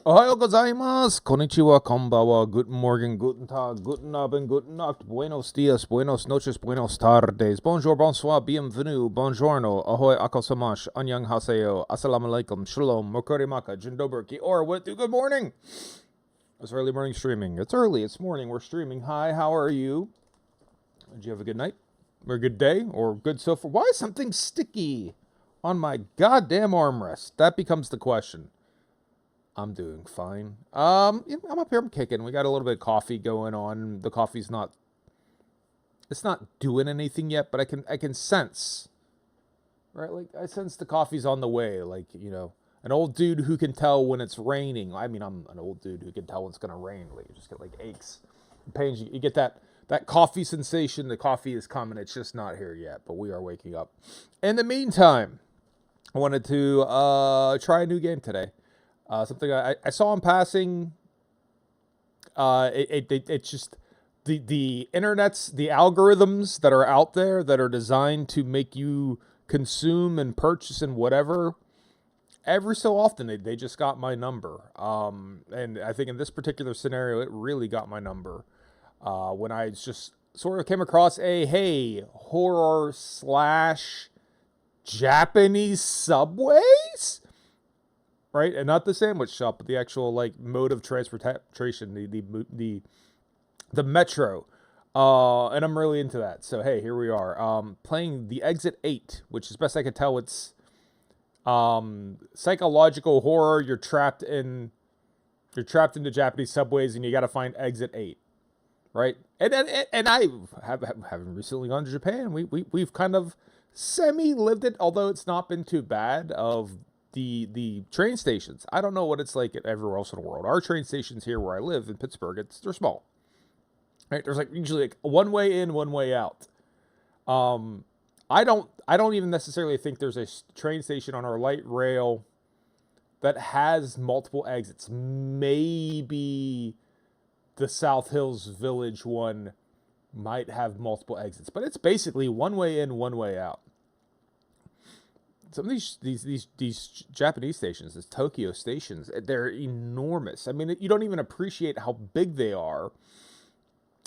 Ohayo gozaimasu, konnichiwa, konbawa, guten Morgen, guten Tag, guten Abend, guten Nacht, buenos dias, buenos noches, buenos tardes, bonjour, bonsoir, bienvenue, buongiorno, ahoy, akosamash, annyeong haseyo, assalamu alaikum, shalom, mokorimaka, jindoberki, or what do good morning? It's early morning streaming. It's early, it's morning, we're streaming. Hi, how are you? Did you have a good night? Or a good day? Or good so far? Why is something sticky on my goddamn armrest? That becomes the question. I'm doing fine. I'm up here. I'm kicking. We got a little bit of coffee going on. The coffee's not. It's not doing anything yet, but I can sense. Right, like I sense the coffee's on the way. Like an old dude who can tell when it's raining. I mean, I'm an old dude who can tell when it's gonna rain. Like you just get like aches, pains. You get that coffee sensation. The coffee is coming. It's just not here yet, but we are waking up. In the meantime, I wanted to try a new game today. Something I saw in passing. It's just the internet's the algorithms that are out there that are designed to make you consume and purchase and whatever. Every so often they just got my number. And I think in this particular scenario, it really got my number. When I just sort of came across a horror slash Japanese subways, right? And not the sandwich shop, but the actual like mode of transportation, the metro. And I'm really into that. So hey, here we are. Playing the Exit 8, which as best I can tell, it's psychological horror. You're trapped into Japanese subways, and you got to find Exit 8, right? And I haven't recently gone to Japan. We've kind of semi lived it, although it's not been too bad. Of the train stations, I don't know what it's like everywhere else in the world. Our train stations here where I live in Pittsburgh, they're small. Right? There's like usually like one way in, one way out. I don't even necessarily think there's a train station on our light rail that has multiple exits. Maybe the South Hills Village one might have multiple exits, but it's basically one way in, one way out. Some of these Japanese stations, these Tokyo stations, they're enormous. I mean, you don't even appreciate how big they are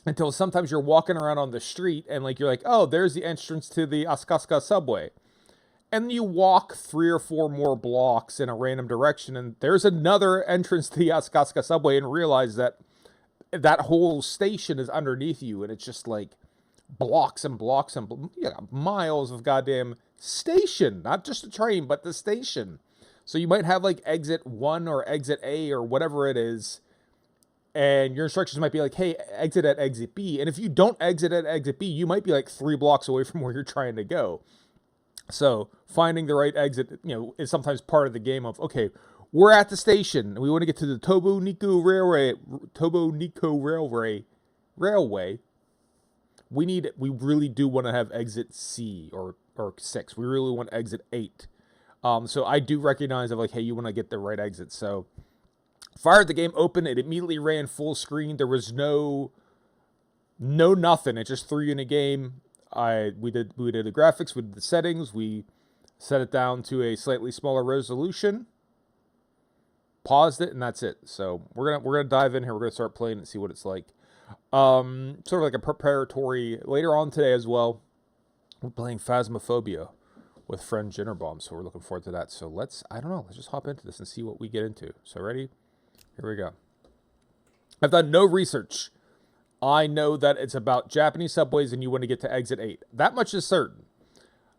until sometimes you're walking around on the street and like you're like, oh, there's the entrance to the Asuka subway. And you walk 3 or 4 more blocks in a random direction, and there's another entrance to the Asuka subway, and realize that that whole station is underneath you, and it's just like blocks and blocks and miles of goddamn station, not just a train, but the station. So you might have like exit 1 or exit A or whatever it is, and your instructions might be like, hey, exit at exit B. And if you don't exit at exit B, you might be like 3 blocks away from where you're trying to go. So finding the right exit, is sometimes part of the game of, okay, we're at the station and we want to get to the Tobo Nikko Railway. We really do want to have exit C or 6. We really want exit 8. So I do recognize of like, hey, you want to get the right exit. So fired the game open. It immediately ran full screen. There was no nothing. It just threw you in a game. We did the graphics, we did the settings, we set it down to a slightly smaller resolution, paused it, and that's it. So we're gonna dive in here. We're gonna start playing and see what it's like. Sort of like a preparatory later on today as well. We're playing Phasmophobia with friend Jinnerbomb, so we're looking forward to that. So let's just hop into this and see what we get into. So ready? Here we go. I've done no research. I know that it's about Japanese subways and you want to get to exit 8. That much is certain.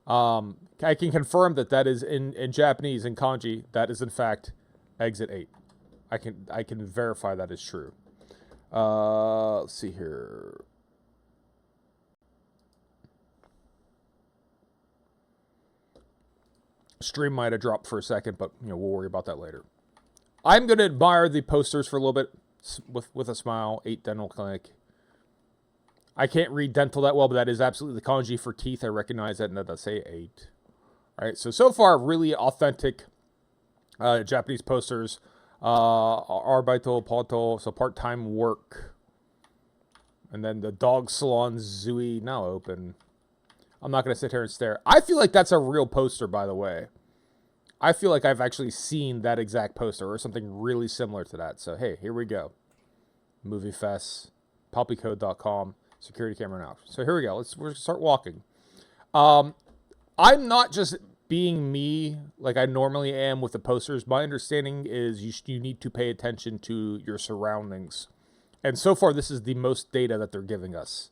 I can confirm that is in Japanese, in kanji, that is in fact exit 8. I can verify that is true. Let's see here. Stream might have dropped for a second, but we'll worry about that later. I'm going to admire the posters for a little bit with a smile. 8 dental clinic. I can't read dental that well, but that is absolutely the kanji for teeth. I recognize that, and that does say 8. All right, so far, really authentic Japanese posters. Arbaito, Poto, so part-time work. And then the dog salon, Zui, now open. I'm not going to sit here and stare. I feel like that's a real poster, by the way. I feel like I've actually seen that exact poster or something really similar to that. So, hey, here we go. Movie Fest, puppycode.com, security camera now. So here we go. We're start walking. I'm not just being me like I normally am with the posters. My understanding is you need to pay attention to your surroundings. And so far, this is the most data that they're giving us.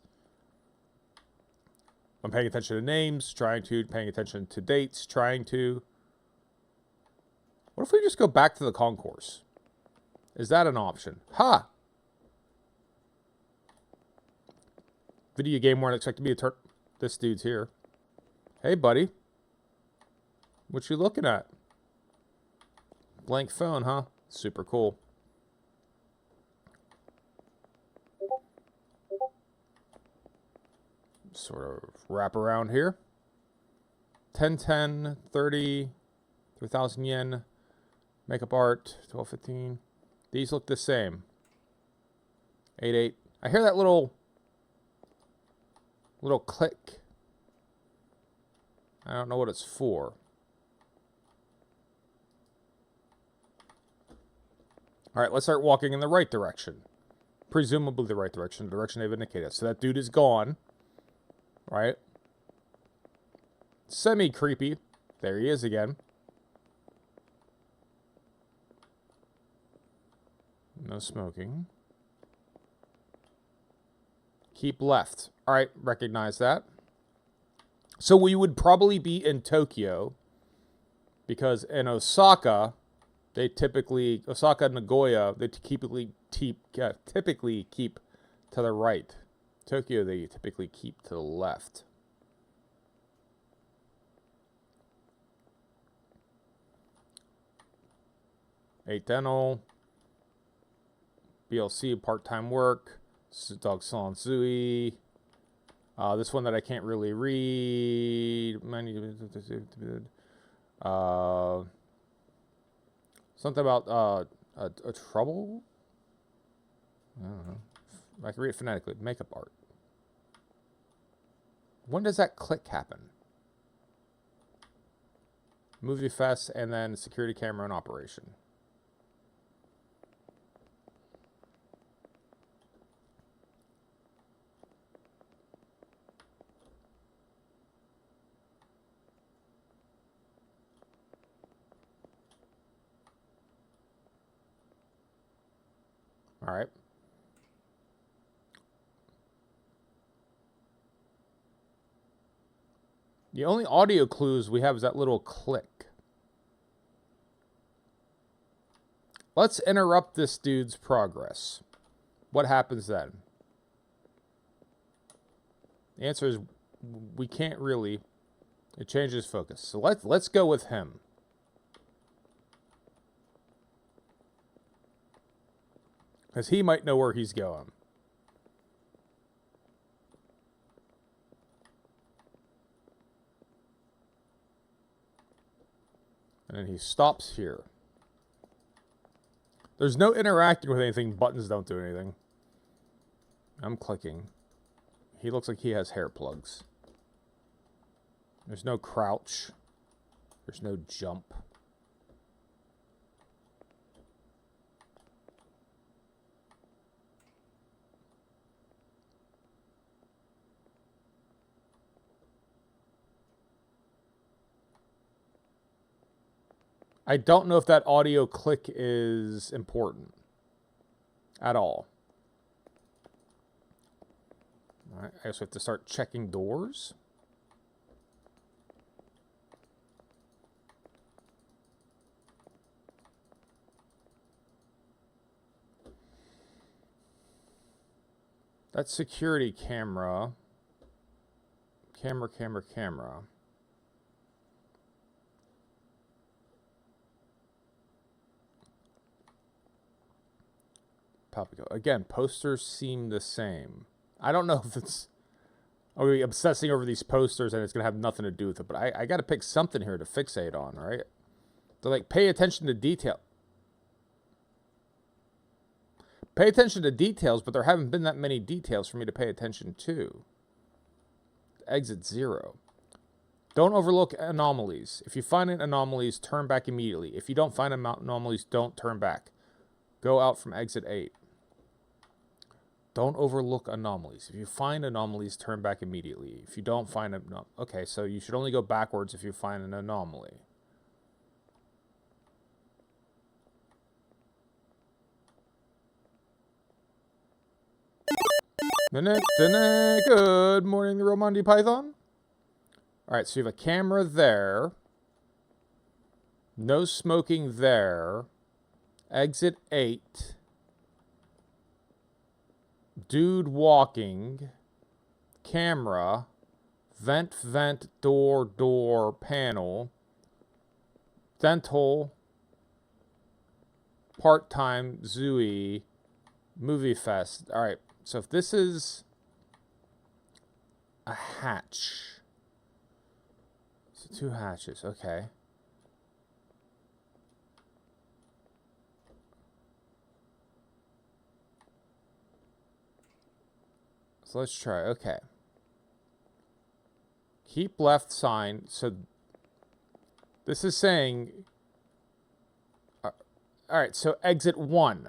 I'm paying attention to names, paying attention to dates, What if we just go back to the concourse? Is that an option? Ha! Video game weren't expected to be a turn. This dude's here. Hey, buddy. What you looking at? Blank phone, huh? Super cool. Sort of wrap around here. 1010, 30, 3,000 yen. Makeup art, 1215. These look the same. 88. I hear that little click. I don't know what it's for. All right, let's start walking in the right direction. Presumably the right direction, the direction they've indicated. So that dude is gone. Right? Semi-creepy. There he is again. No smoking. Keep left. All right, recognize that. So we would probably be in Tokyo because in Osaka, Osaka and Nagoya, they typically keep to the right. Tokyo, they typically keep to the left. Eight dental. BLC, part-time work. Dog Salon Zui. This one that I can't really read. Something about a trouble? I don't know. I can read it phonetically. Makeup art. When does that click happen? Movie Fest and then security camera in operation. All right. The only audio clues we have is that little click. Let's interrupt this dude's progress. What happens then? The answer is we can't really. It changes focus. So let's go with him. Because he might know where he's going. And then he stops here. There's no interacting with anything. Buttons don't do anything. I'm clicking. He looks like he has hair plugs. There's no crouch. There's no jump. I don't know if that audio click is important at all. All right, I guess we have to start checking doors. That's security camera. Camera. Again, posters seem the same. I don't know if it's... Are we obsessing over these posters and it's going to have nothing to do with it? But I got to pick something here to fixate on, right? So, like, pay attention to detail. Pay attention to details, but there haven't been that many details for me to pay attention to. Exit 0. Don't overlook anomalies. If you find anomalies, turn back immediately. If you don't find anomalies, don't turn back. Go out from exit 8. Don't overlook anomalies. If you find anomalies, turn back immediately. If you don't find them, okay, so you should only go backwards if you find an anomaly. Good morning, the real Monty Python. All right, so you have a camera there. No smoking there. Exit 8. Dude walking. Camera. Vent, door, panel. Dental. Part-time, Zooey. Movie Fest. All right, so if this is a hatch. So 2 hatches, okay. So let's try, okay. Keep left sign, so this is saying, all right, so exit 1.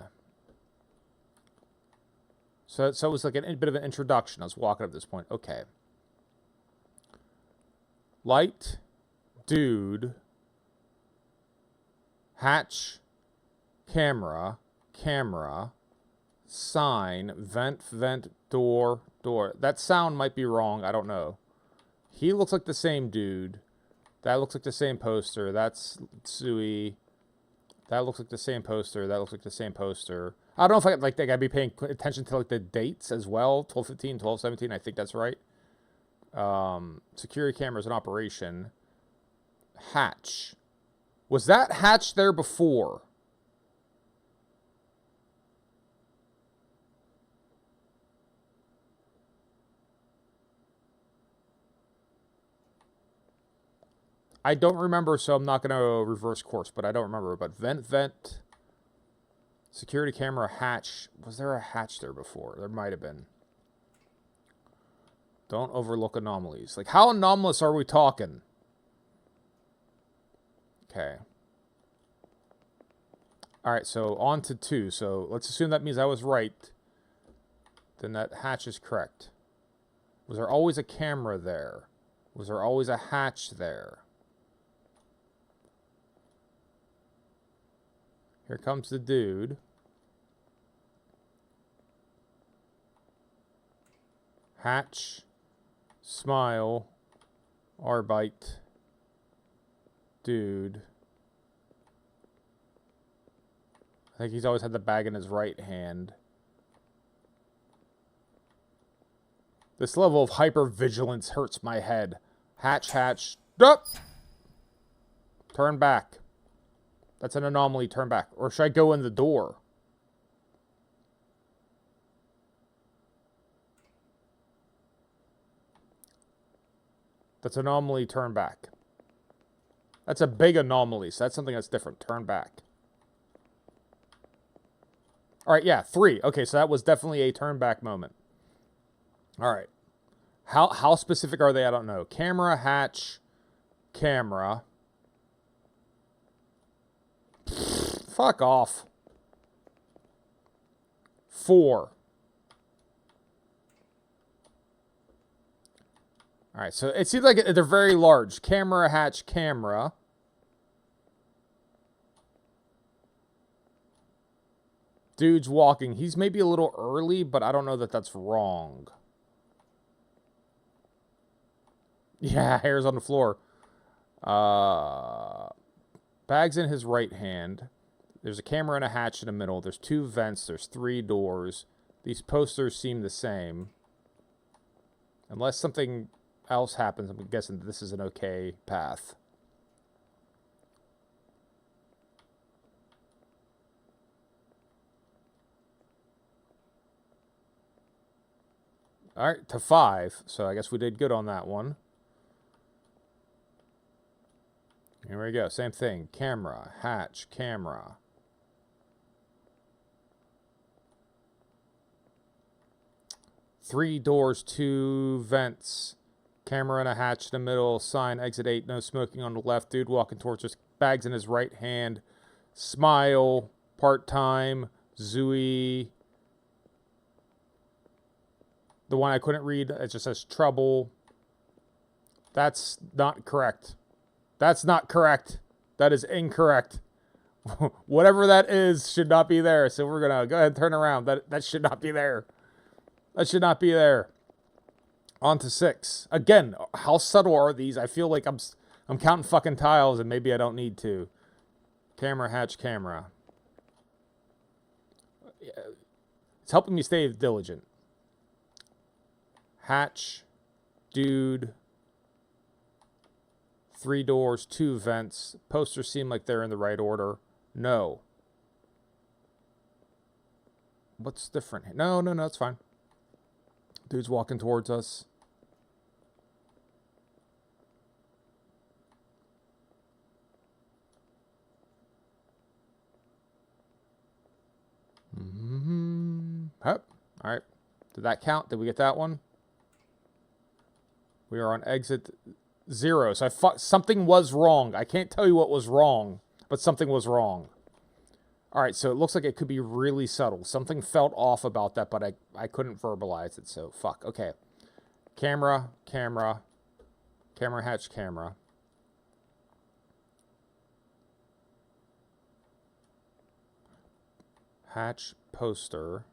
So it was like a bit of an introduction. I was walking up this point, okay. Light, dude, hatch, camera, sign, vent, door. That sound might be wrong. I don't know. He looks like the same dude. That looks like the same poster. That's Sui. That looks like the same poster. That looks like the same poster. I don't know if I'd be paying attention to like the dates as well. 12/15, 12/17. I think that's right. Security cameras in operation. Hatch. Was that hatch there before? I don't remember, so I'm not going to reverse course, but I don't remember. But vent. Security camera, hatch. Was there a hatch there before? There might have been. Don't overlook anomalies. Like, how anomalous are we talking? Okay. Alright, so on to 2. So let's assume that means I was right. Then that hatch is correct. Was there always a camera there? Was there always a hatch there? Here comes the dude. Hatch. Smile. Arbite. Dude. I think he's always had the bag in his right hand. This level of hypervigilance hurts my head. Hatch. Dup! Turn back. That's an anomaly. Turn back. Or should I go in the door? That's anomaly. Turn back. That's a big anomaly, so that's something that's different. Turn back. Alright, yeah, 3. Okay, so that was definitely a turn back moment. Alright. How specific are they? I don't know. Camera, hatch, camera. Fuck off. 4. Alright, so it seems like they're very large. Camera, hatch, camera. Dude's walking. He's maybe a little early, but I don't know that that's wrong. Yeah, hair's on the floor. Bag's in his right hand. There's a camera and a hatch in the middle. There's 2 vents. There's 3 doors. These posters seem the same. Unless something else happens, I'm guessing this is an okay path. Alright, to 5. So I guess we did good on that one. Here we go. Same thing. Camera, hatch, camera. Three doors, 2 vents. Camera and a hatch in the middle. Sign, exit 8, no smoking on the left. Dude walking towards us. Bags in his right hand. Smile. Part-time. Zooey. The one I couldn't read, it just says trouble. That's not correct. That's not correct. That is incorrect. Whatever that is should not be there. So we're going to go ahead and turn around. That should not be there. That should not be there. On to 6. Again, how subtle are these? I feel like I'm counting fucking tiles and maybe I don't need to. Camera, hatch, camera. It's helping me stay diligent. Hatch, dude, 3 doors, 2 vents. Posters seem like they're in the right order. No. What's different? No, it's fine. Dude's walking towards us. Yep. All right. Did that count? Did we get that one? We are on exit 0. So something was wrong. I can't tell you what was wrong, but something was wrong. All right, so it looks like it could be really subtle. Something felt off about that, but I couldn't verbalize it, so fuck. Okay. Camera, camera. Camera, hatch, camera. Hatch, poster.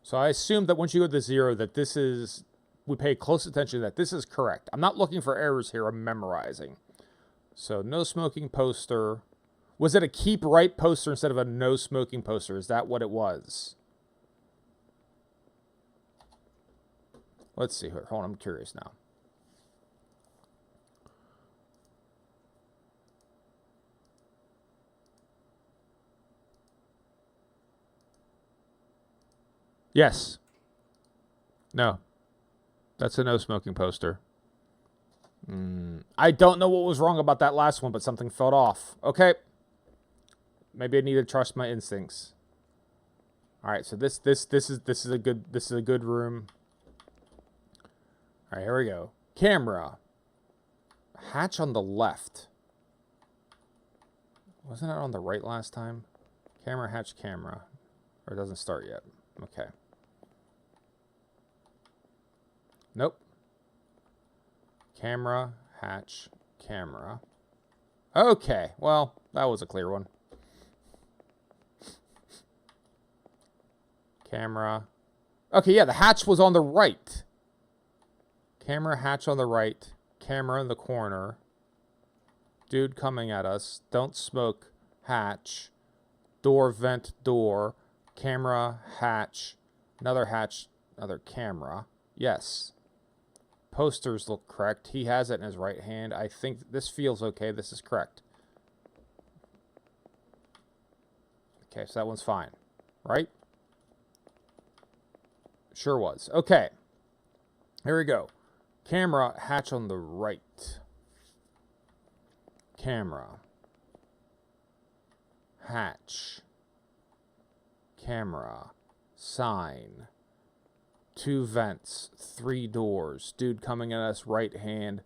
So I assume that once you go to 0, that this is... We pay close attention that this is correct. I'm not looking for errors here. I'm memorizing. So no smoking poster. Was it a keep right poster instead of a no smoking poster? Is that what it was? Let's see here. Hold on, I'm curious now. Yes. No. That's a no smoking poster. I don't know what was wrong about that last one, but something felt off. Okay. Maybe I need to trust my instincts. All right, so this is a good room. All right, here we go. Camera. Hatch on the left. Wasn't it on the right last time? Camera, hatch, camera. Or it doesn't start yet. Okay. Nope. Camera, hatch, camera. Okay, well, that was a clear one. Camera. Okay, yeah, the hatch was on the right. Camera, hatch on the right. Camera in the corner. Dude coming at us. Don't smoke. Hatch. Door, vent, door. Camera, hatch. Another hatch, another camera. Yes. Posters look correct. He has it in his right hand. I think this feels okay. This is correct. Okay, so that one's fine. Right? Sure was. Okay. Here we go. Camera, hatch on the right. Camera. Hatch. Camera. Sign. 2 vents. 3 doors. Dude coming at us, right hand.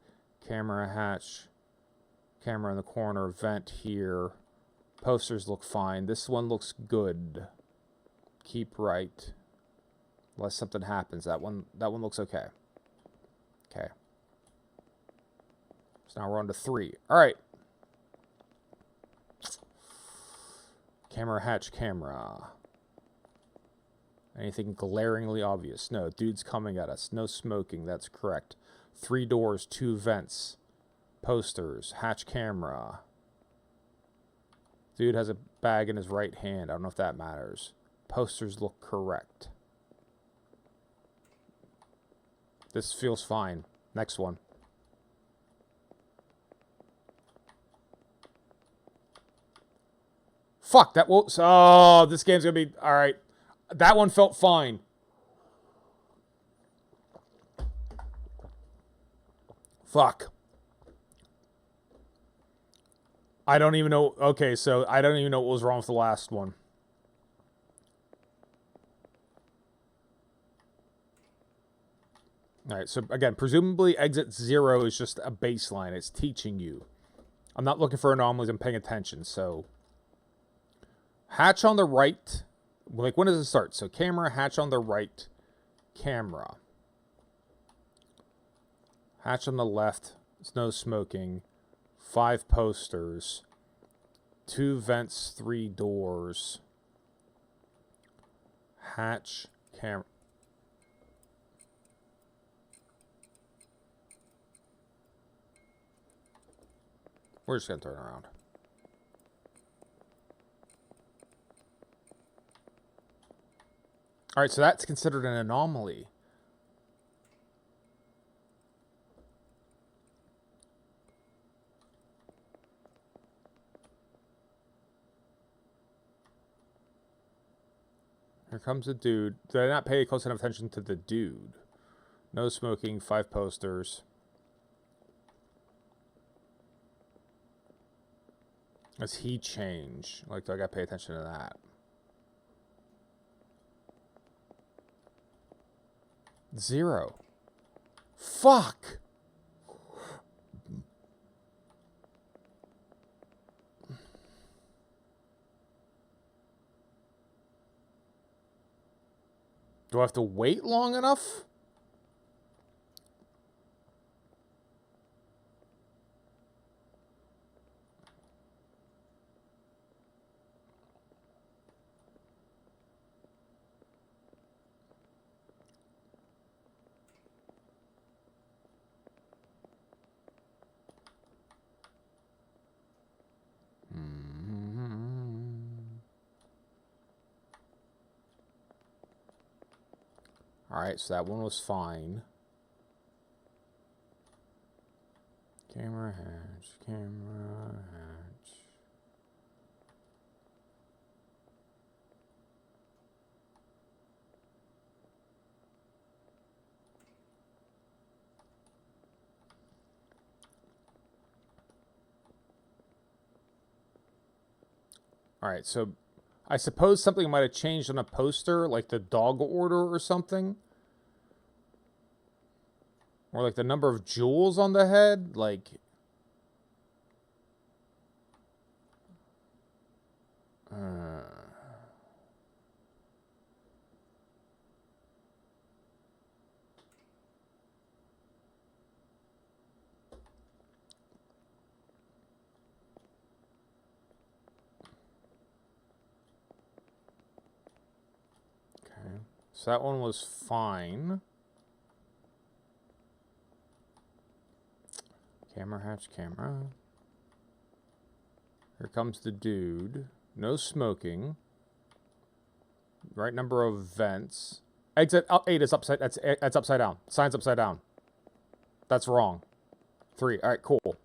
Camera, hatch. Camera in the corner. Vent here. Posters look fine. This one looks good. Keep right. Unless something happens. That one looks okay. Okay. So now we're on to 3. Alright. Camera, hatch, camera. Anything glaringly obvious? No. Dude's coming at us. No smoking. That's correct. 3 doors, 2 vents. Posters. Hatch camera. Dude has a bag in his right hand. I don't know if that matters. Posters look correct. This feels fine. Next one. Fuck, that won't... Oh, this game's gonna be... Alright. That one felt fine. Fuck. I don't even know... Okay, so I don't even know what was wrong with the last one. All right, so again, presumably exit 0 is just a baseline. It's teaching you. I'm not looking for anomalies. I'm paying attention. So hatch on the right. Like, when does it start? So camera, hatch on the right, camera. Hatch on the left, it's no smoking. 5 posters. 2 vents, 3 doors. Hatch, camera. We're just going to turn around. All right, so that's considered an anomaly. Here comes the dude. Did I not pay close enough attention to the dude? No smoking, 5 posters. Does he change? Like, do I gotta pay attention to that? 0. Fuck! Do I have to wait long enough? Alright, so that one was fine. Camera hatch, camera hatch. Alright, so I suppose something might have changed on a poster, like the dog order or something. Or like the number of jewels on the head, like... Okay, so that one was fine. Camera hatch, camera. Here comes the dude. No smoking. Right number of vents. Exit up 8 is upside. That's upside down. Sign's upside down. That's wrong. 3. All right, cool. All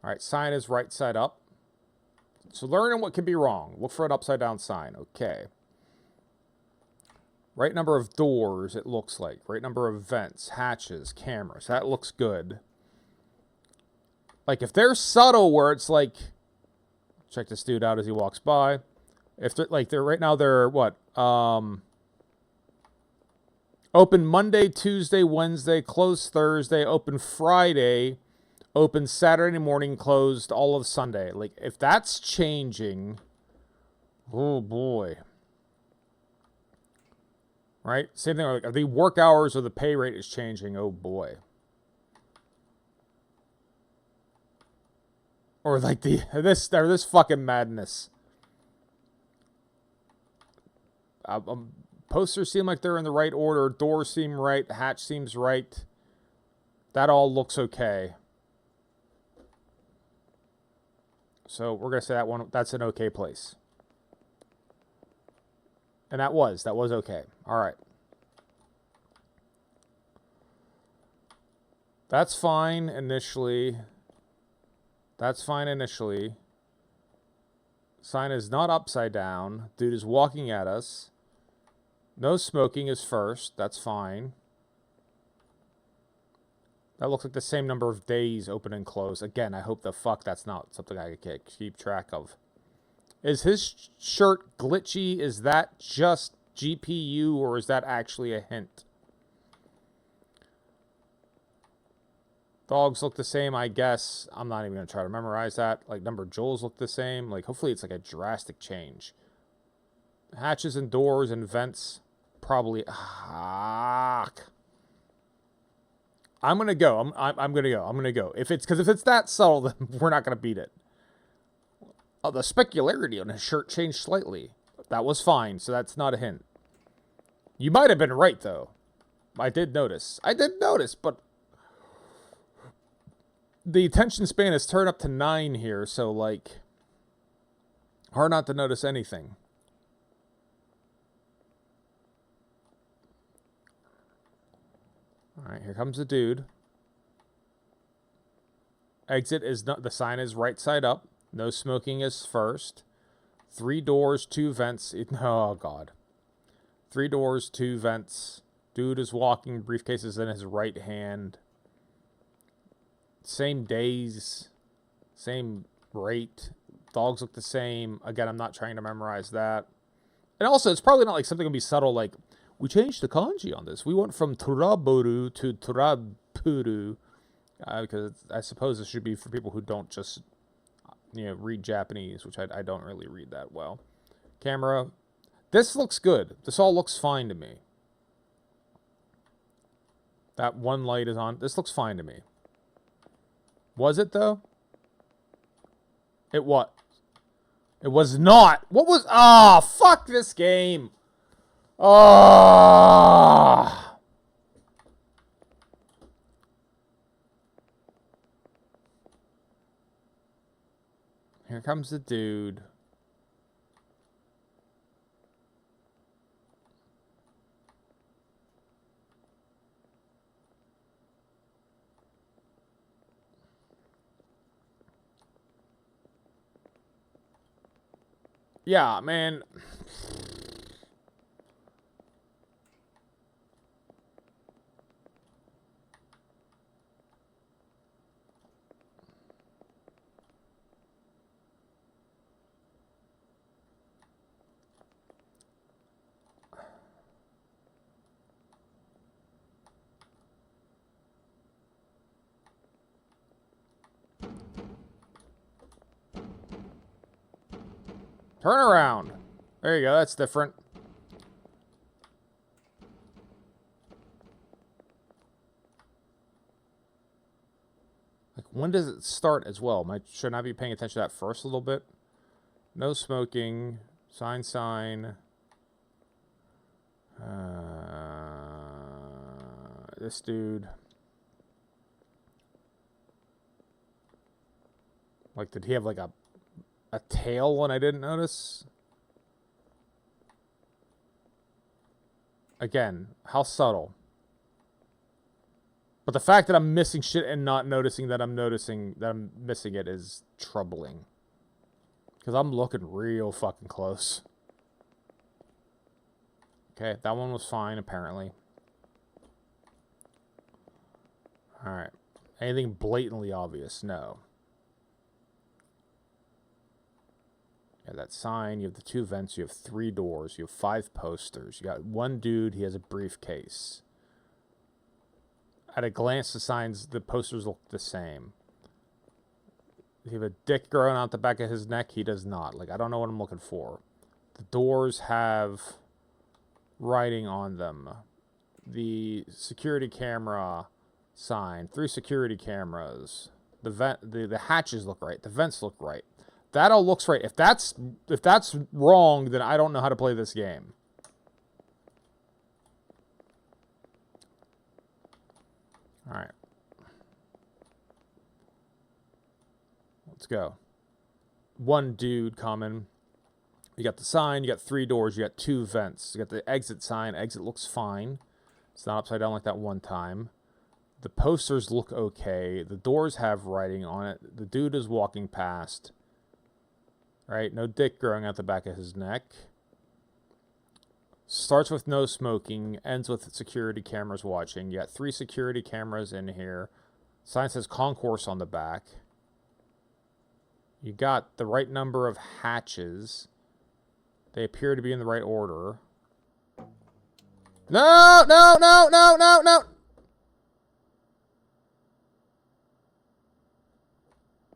right, sign is right side up. So learning what can be wrong. Look for an upside down sign. Okay. Right number of doors, it looks like. Right number of vents, hatches, cameras. That looks good. Like, if they're subtle where it's like... Check this dude out as he walks by. If they're, like, right now they're, what? Open Monday, Tuesday, Wednesday, closed Thursday, open Friday, open Saturday morning, closed all of Sunday. Like, if that's changing... Oh, boy. Right? Same thing, like, are the work hours or the pay rate is changing? Oh, boy. Or like this fucking madness. Posters seem like they're in the right order. Doors seem right. Hatch seems right. That all looks okay. So we're gonna say that one. That's an okay place. And that was okay. All right. That's fine initially. That's fine initially. Sign is not upside down. Dude is walking at us. No smoking is first. That's fine. That looks like the same number of days open and close. Again, I hope the fuck that's not something I can keep track of. Is his shirt glitchy? Is that just GPU or is that actually a hint? Dogs look the same, I guess. I'm not even going to try to memorize that. Like, number of Joels look the same. Like, hopefully it's like a drastic change. Hatches and doors and vents, probably. I'm going to go. I'm going to go. I'm going to go. If it's that subtle, then we're not going to beat it. Oh, the specularity on his shirt changed slightly. That was fine, so that's not a hint. You might have been right, though. I did notice, but the attention span is turned up to 9 here, so, like, hard not to notice anything. Alright, here comes the dude. Exit is not, the sign is right side up. No smoking is first. 3 doors, 2 vents. Oh, God. 3 doors, 2 vents. Dude is walking. Briefcase is in his right hand. Same days. Same rate. Dogs look the same. Again, I'm not trying to memorize that. And also, it's probably not like something going to be subtle like, we changed the kanji on this. We went from Turaboru to Turapuru. Because I suppose this should be for people who don't just, read Japanese, which I don't really read that well. Camera. This looks good. This all looks fine to me. That one light is on. This looks fine to me. Was it, though? It what? It was not. What was... Ah, fuck this game. Ah. Here comes the dude. Yeah, man. Turn around. There you go. That's different. Like, when does it start as well? Shouldn't I be paying attention to that first a little bit? No smoking. Sign. This dude. Like, did he have like a tail when I didn't notice? Again, how subtle. But the fact that I'm missing shit and not noticing that I'm missing it is troubling. Because I'm looking real fucking close. Okay, that one was fine, apparently. Alright. Anything blatantly obvious? No. Yeah, that sign, you have the 2 vents, you have 3 doors, you have 5 posters. You got one dude, he has a briefcase. At a glance, the posters look the same. Does he have a dick growing out the back of his neck? He does not. Like, I don't know what I'm looking for. The doors have writing on them. The security camera sign. 3 security cameras. The hatches look right. The vents look right. That all looks right. If that's wrong, then I don't know how to play this game. Alright. Let's go. One dude coming. You got the sign, you got 3 doors, you got 2 vents. You got the exit sign. Exit looks fine. It's not upside down like that one time. The posters look okay. The doors have writing on it. The dude is walking past. Right? No dick growing out the back of his neck. Starts with no smoking. Ends with security cameras watching. You got 3 security cameras in here. Sign says concourse on the back. You got the right number of hatches. They appear to be in the right order. No, no, no, no, no, no.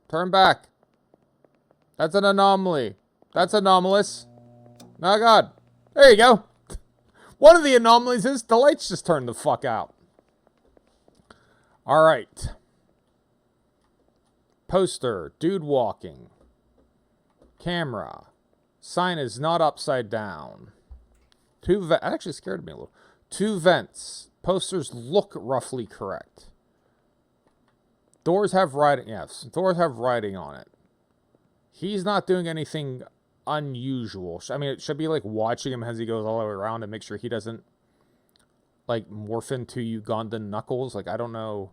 Turn back. That's an anomaly. That's anomalous. Oh, God. There you go. One of the anomalies is the lights just turned the fuck out. All right. Poster. Dude walking. Camera. Sign is not upside down. That actually scared me a little. 2 vents. Posters look roughly correct. Doors have writing. Yes, doors have writing on it. He's not doing anything unusual. I mean, it should be like watching him as he goes all the way around and make sure he doesn't like morph into Ugandan Knuckles. Like, I don't know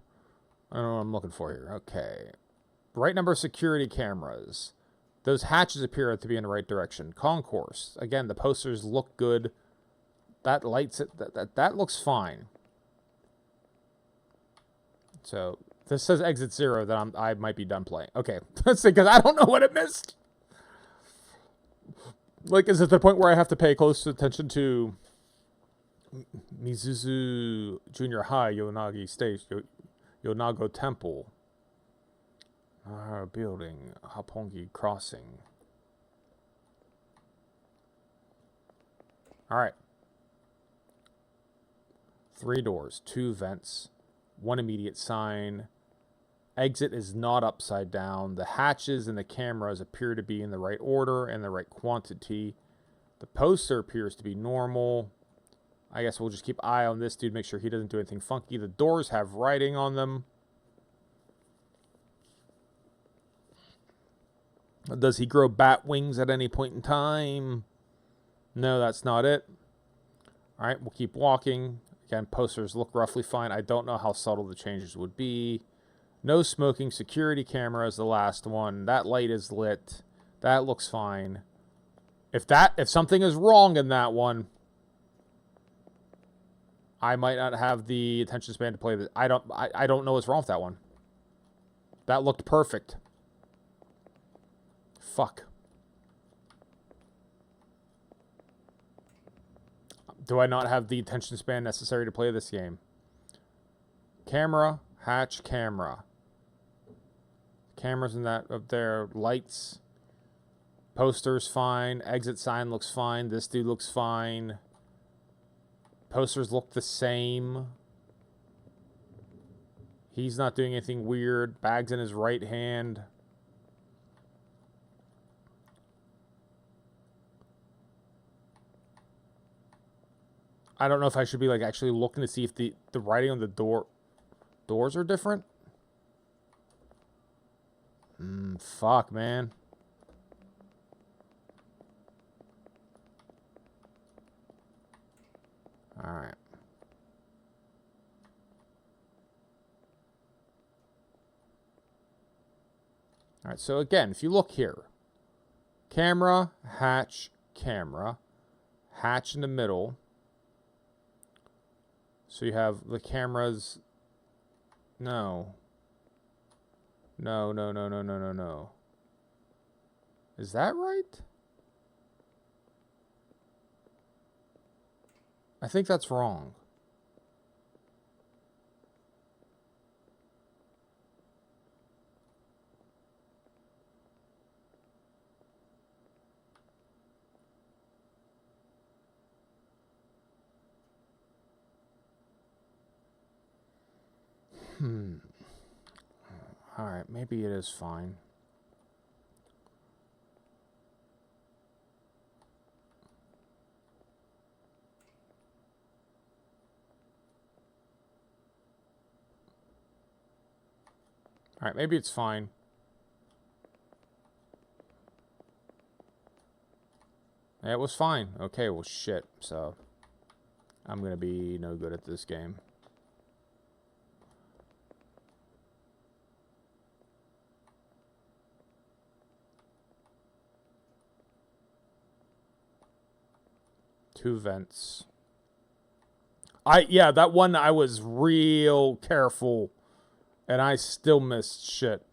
what I'm looking for here. Okay. Right number of security cameras. Those hatches appear to be in the right direction. Concourse. Again, the posters look good. That lights it. That looks fine. So this says exit 0. That I might be done playing. Okay, let's see, because I don't know what it missed. Like, is it the point where I have to pay close attention to Mizuzu Junior High, Yonagi State, Yonago Temple, Building, Hapongi Crossing? All right. 3 doors, 2 vents, 1 immediate sign. Exit is not upside down. The hatches and the cameras appear to be in the right order and the right quantity. The poster appears to be normal. I guess we'll just keep eye on this dude, make sure he doesn't do anything funky. The doors have writing on them. Does he grow bat wings at any point in time? No, that's not it. All right, we'll keep walking. Again, posters look roughly fine. I don't know how subtle the changes would be. No smoking. Security camera is the last one. That light is lit. That looks fine. If something is wrong in that one, I might not have the attention span to play this. I don't know what's wrong with that one. That looked perfect. Fuck. Do I not have the attention span necessary to play this game? Camera, hatch, camera. Cameras in that up there, lights. Posters fine. Exit sign looks fine. This dude looks fine. Posters look the same. He's not doing anything weird. Bag's in his right hand. I don't know if I should be like actually looking to see if the writing on the doors are different. Fuck, man. All right. All right, so again, if you look here, camera, hatch, camera, hatch in the middle. So you have the cameras. No. No, no, no, no, no, no, no. Is that right? I think that's wrong. Alright, maybe it is fine. Alright, maybe it's fine. Yeah, it was fine. Okay, well, shit. So, I'm gonna be no good at this game. Two vents. Yeah, that one I was real careful, and I still missed shit.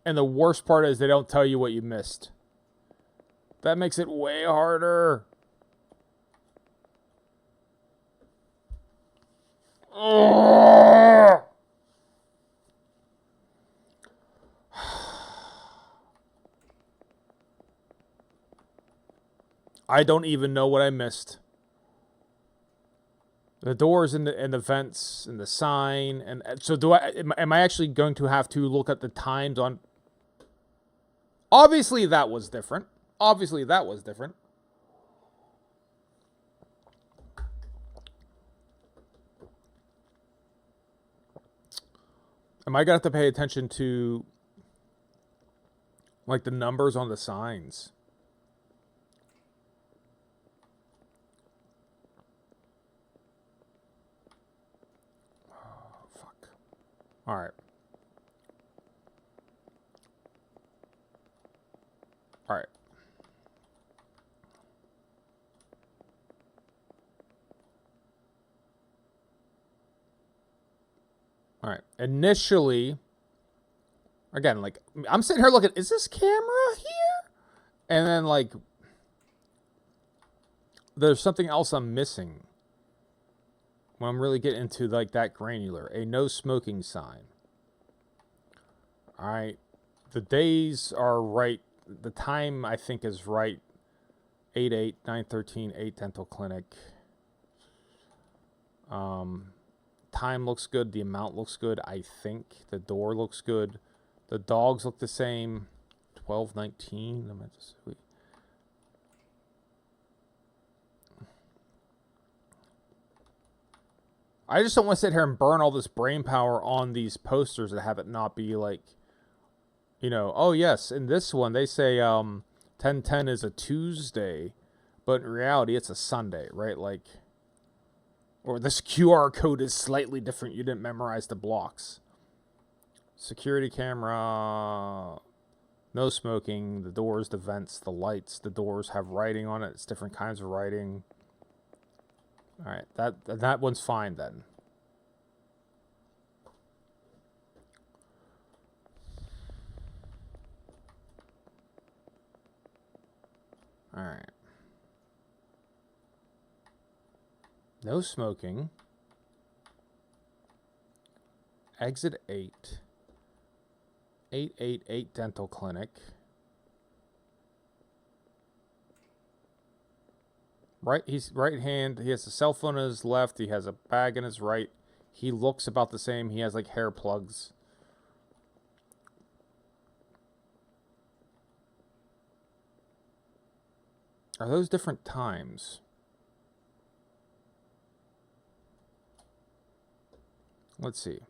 And the worst part is they don't tell you what you missed. That makes it way harder. Oh! I don't even know what I missed. The doors and the vents and the sign and so am I actually going to have to look at the times on? Obviously that was different. Obviously that was different. Am I gonna have to pay attention to like the numbers on the signs? Oh, fuck. All right. All right. All right. Initially, again, like I'm sitting here looking, is this camera here? And then like there's something else I'm missing when I'm really getting into like that granular. A no smoking sign. All right. The days are right. The time I think is right. 8/8, 9/13, 8 dental clinic. Time looks good. The amount looks good. I think the door looks good. The dogs look the same. 12/19. I just don't want to sit here and burn all this brain power on these posters and have it not be like, you know, oh yes, in this one they say 10/10 is a Tuesday, but in reality it's a Sunday, right? Like, or this QR code is slightly different. You didn't memorize the blocks. Security camera, no smoking, the doors, the vents, the lights, the doors have writing on it. It's different kinds of writing. All right, that one's fine then. All right. No smoking. Exit 8. 888 dental clinic. Right, he's right hand. He has a cell phone in his left. He has a bag in his right. He looks about the same. He has like hair plugs. Are those different times? Let's see.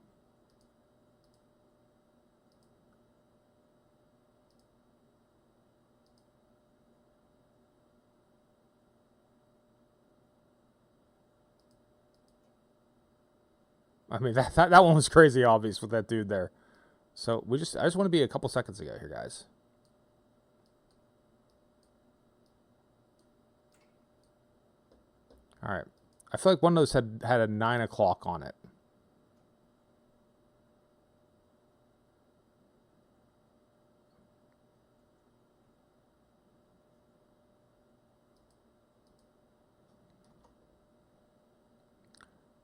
I mean, that one was crazy obvious with that dude there. So I just want to be a couple seconds ago here, guys. All right. I feel like one of those had a 9 o'clock on it.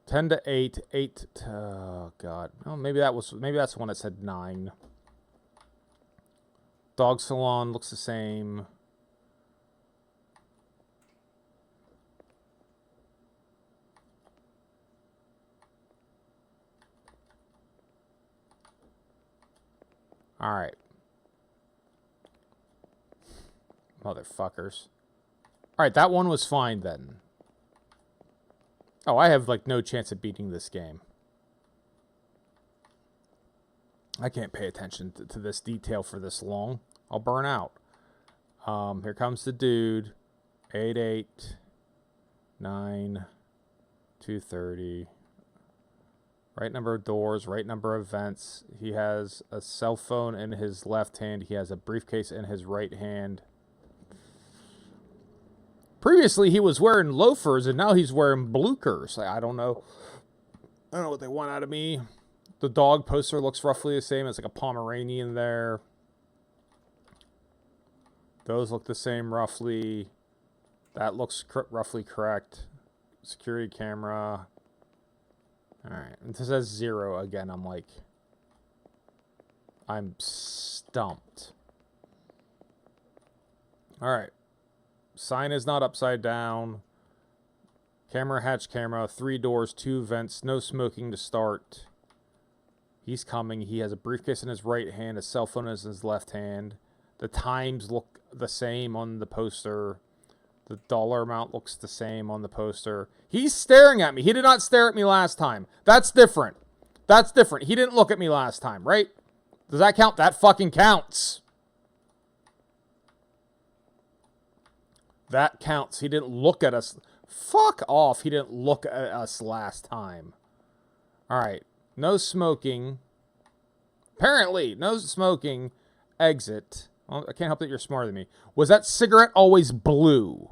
Ten to 8, 8 to, oh god. Oh, maybe that's the one that said 9. Dog salon looks the same. All right. Motherfuckers. All right, that one was fine then. Oh, I have like no chance of beating this game. I can't pay attention to this detail for this long. I'll burn out. Here comes the dude. 8/8, 9, 2:30. Right number of doors, right number of vents. He has a cell phone in his left hand. He has a briefcase in his right hand. Previously, he was wearing loafers, and now he's wearing blookers. I don't know. I don't know what they want out of me. The dog poster looks roughly the same. It's like a Pomeranian there. Those look the same roughly. That looks roughly correct. Security camera. Alright. This says 0 again. I'm stumped. Alright. Sign is not upside down. Camera, hatch, camera. 3 doors, 2 vents. No smoking to start. He's coming. He has a briefcase in his right hand. A cell phone in his left hand. The times look the same on the poster. The dollar amount looks the same on the poster. He's staring at me. He did not stare at me last time. That's different. That's different. He didn't look at me last time, right? Does that count? That fucking counts. That counts. He didn't look at us. Fuck off. He didn't look at us last time. Alright. No smoking. Apparently, no smoking. Exit. Well, I can't help that you're smarter than me. Was that cigarette always blue?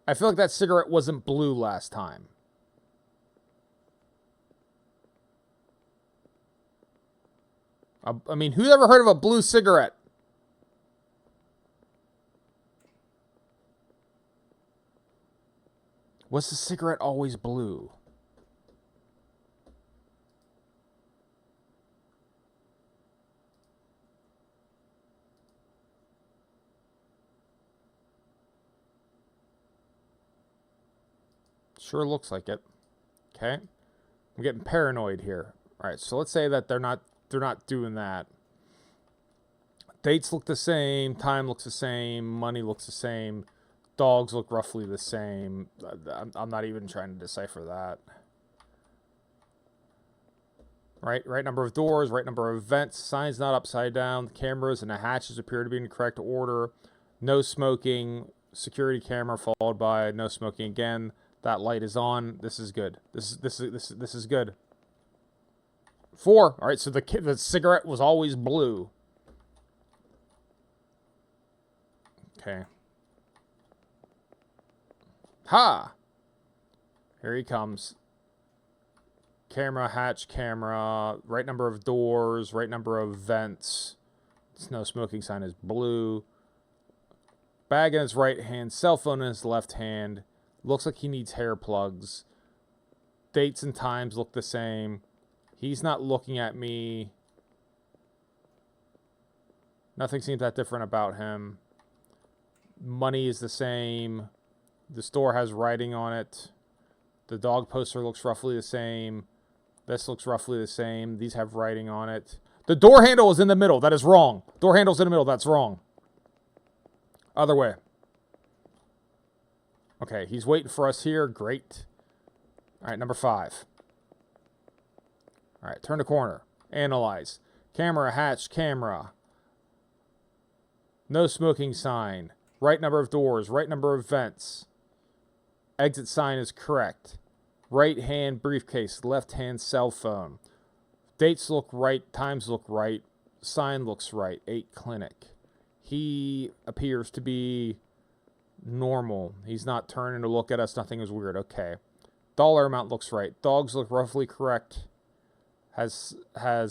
I feel like that cigarette wasn't blue last time. I mean, who's ever heard of a blue cigarette? Was the cigarette always blue? Sure looks like it. Okay. I'm getting paranoid here. Alright, so let's say that they're not doing that. Dates look the same, time looks the same, money looks the same, dogs look roughly the same. I'm not even trying to decipher that. Right number of doors, right number of vents, signs not upside down, the cameras and the hatches appear to be in the correct order. No smoking, security camera followed by no smoking again. That light is on. This is good. This is good. 4. All right, so the cigarette was always blue. Okay. Ha! Here he comes. Camera, hatch, camera. Right number of doors. Right number of vents. No smoking sign is blue. Bag in his right hand. Cell phone in his left hand. Looks like he needs hair plugs. Dates and times look the same. He's not looking at me. Nothing seems that different about him. Money is the same. The store has writing on it. The dog poster looks roughly the same. This looks roughly the same. These have writing on it. The door handle is in the middle. That is wrong. Door handle's in the middle. That's wrong. Other way. Okay, he's waiting for us here. Great. All right, number 5. All right, turn the corner. Analyze. Camera, hatch, camera. No smoking sign. Right number of doors. Right number of vents. Exit sign is correct. Right hand briefcase. Left hand cell phone. Dates look right. Times look right. Sign looks right. 8 clinic. He appears to be normal. He's not turning to look at us. Nothing is weird. Okay. Dollar amount looks right. Dogs look roughly correct. Has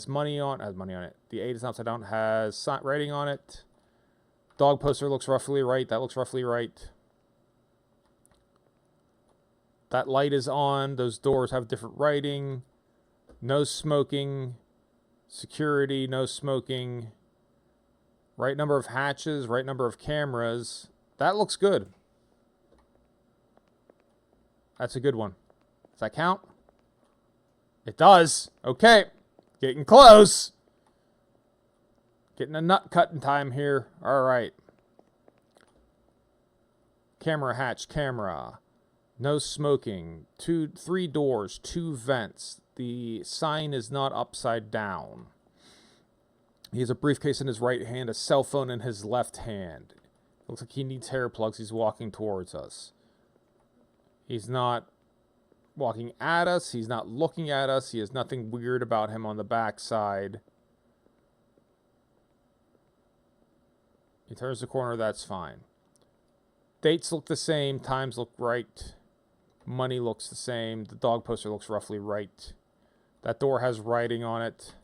money on it. The 8 is upside down. Has writing on it. Dog poster looks roughly right. That looks roughly right. That light is on. Those doors have different writing. No smoking. Security. No smoking. Right number of hatches. Right number of cameras. That looks good. That's a good one. Does that count? It does. Okay. Getting close. Getting a nut cutting time here. All right. Camera, hatch, camera. No smoking. 3 doors, 2 vents. The sign is not upside down. He has a briefcase in his right hand, a cell phone in his left hand. Looks like he needs hair plugs. He's walking towards us. He's not walking at us. He's not looking at us. He has nothing weird about him on the backside. He turns the corner. That's fine. Dates look the same. Times look right. Money looks the same. The dog poster looks roughly right. That door has writing on it.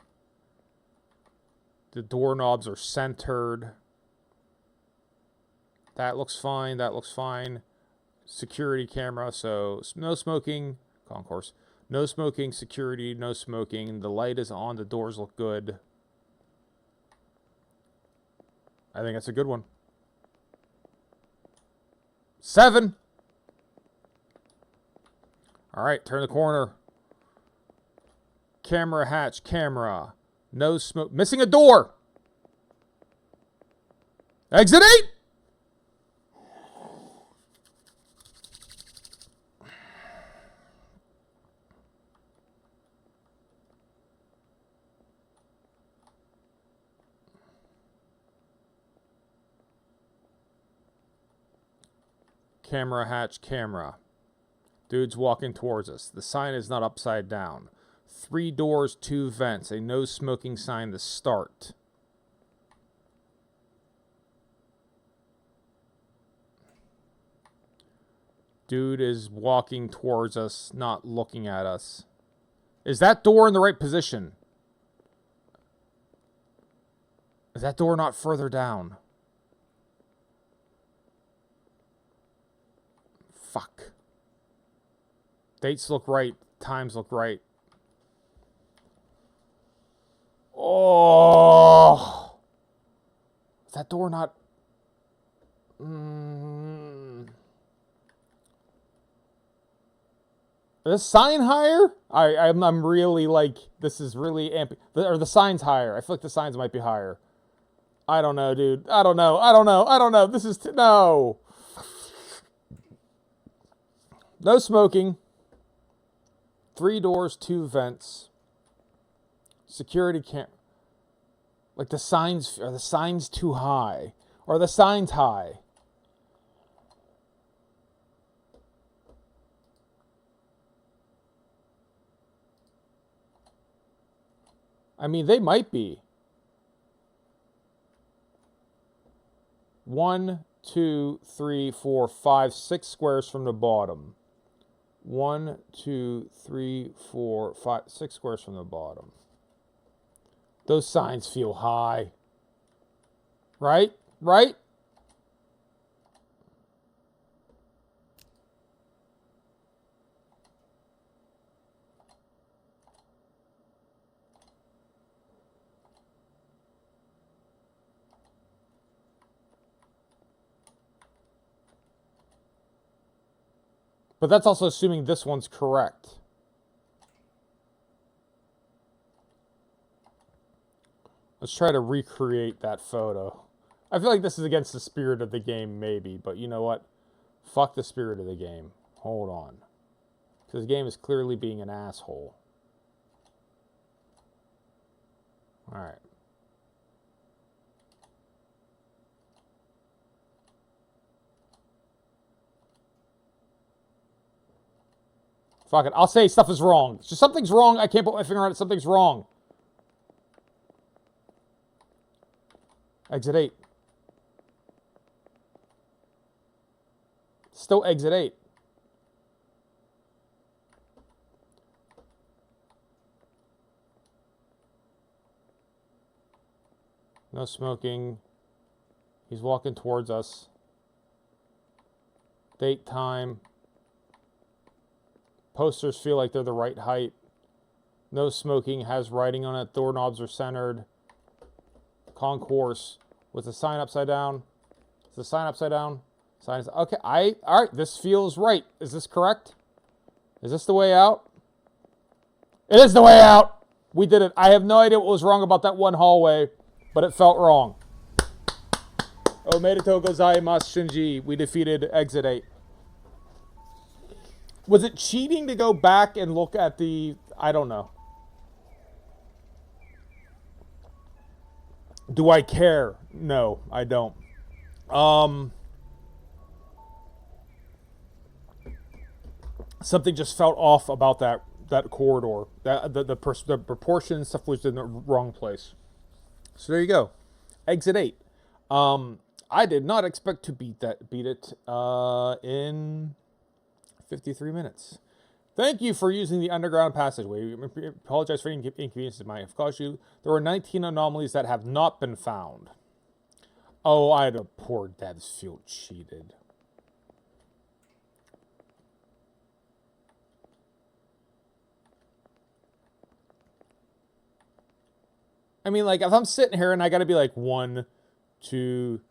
The doorknobs are centered. That looks fine. That looks fine. Security camera. So no smoking. Concourse. No smoking. Security. No smoking. The light is on. The doors look good. I think that's a good one. 7. All right, turn the corner. Camera hatch, camera. No smoke. Missing a door. Exit 8. Camera hatch, camera. Dude's walking towards us. The sign is not upside down. 3 doors, 2 vents. A no smoking sign to start. Dude is walking towards us, not looking at us. Is that door in the right position? Is that door not further down? Fuck. Dates look right. Times look right. Oh. Is that door not... Is this sign higher? I'm really like... This is really amping... Or the sign's higher. I feel like the signs might be higher. I don't know, dude. I don't know. This is... No. No smoking. 3 doors, 2 vents. Security camera. Like the signs, are the signs too high? Or are the signs high? I mean, they might be. 1, 2, 3, 4, 5, 6 squares from the bottom. 1, 2, 3, 4, 5, 6 squares from the bottom. Those signs feel high. Right? Right? But that's also assuming this one's correct. Let's try to recreate that photo. I feel like this is against the spirit of the game, maybe. But you know what? Fuck the spirit of the game. Hold on. Because the game is clearly being an asshole. Alright. Fuck it. I'll say stuff is wrong. Just something's wrong. I can't put my finger on it. Something's wrong. Exit 8. Still exit 8. No smoking. He's walking towards us. Date, time. Posters feel like they're the right height. No smoking, has writing on it. Doorknobs are centered. Concourse. Was the sign upside down? Is the sign upside down? Sign is... Okay, alright, this feels right. Is this correct? Is this the way out? It is the way out! We did it. I have no idea what was wrong about that one hallway, but it felt wrong. Omedetou gozaimasu, Shinji. We defeated Exit 8. Was it cheating to go back and look at the... I don't know. Do I care? No, I don't. Something just felt off about that corridor. The proportion stuff was in the wrong place. So there you go. Exit 8. I did not expect to beat it in 53 minutes. Thank you for using the underground passageway. We apologize for any inconveniences it might have caused you. There were 19 anomalies that have not been found. Oh, I had a poor devs feel cheated. I mean, like, if I'm sitting here and I gotta be like 1, 2,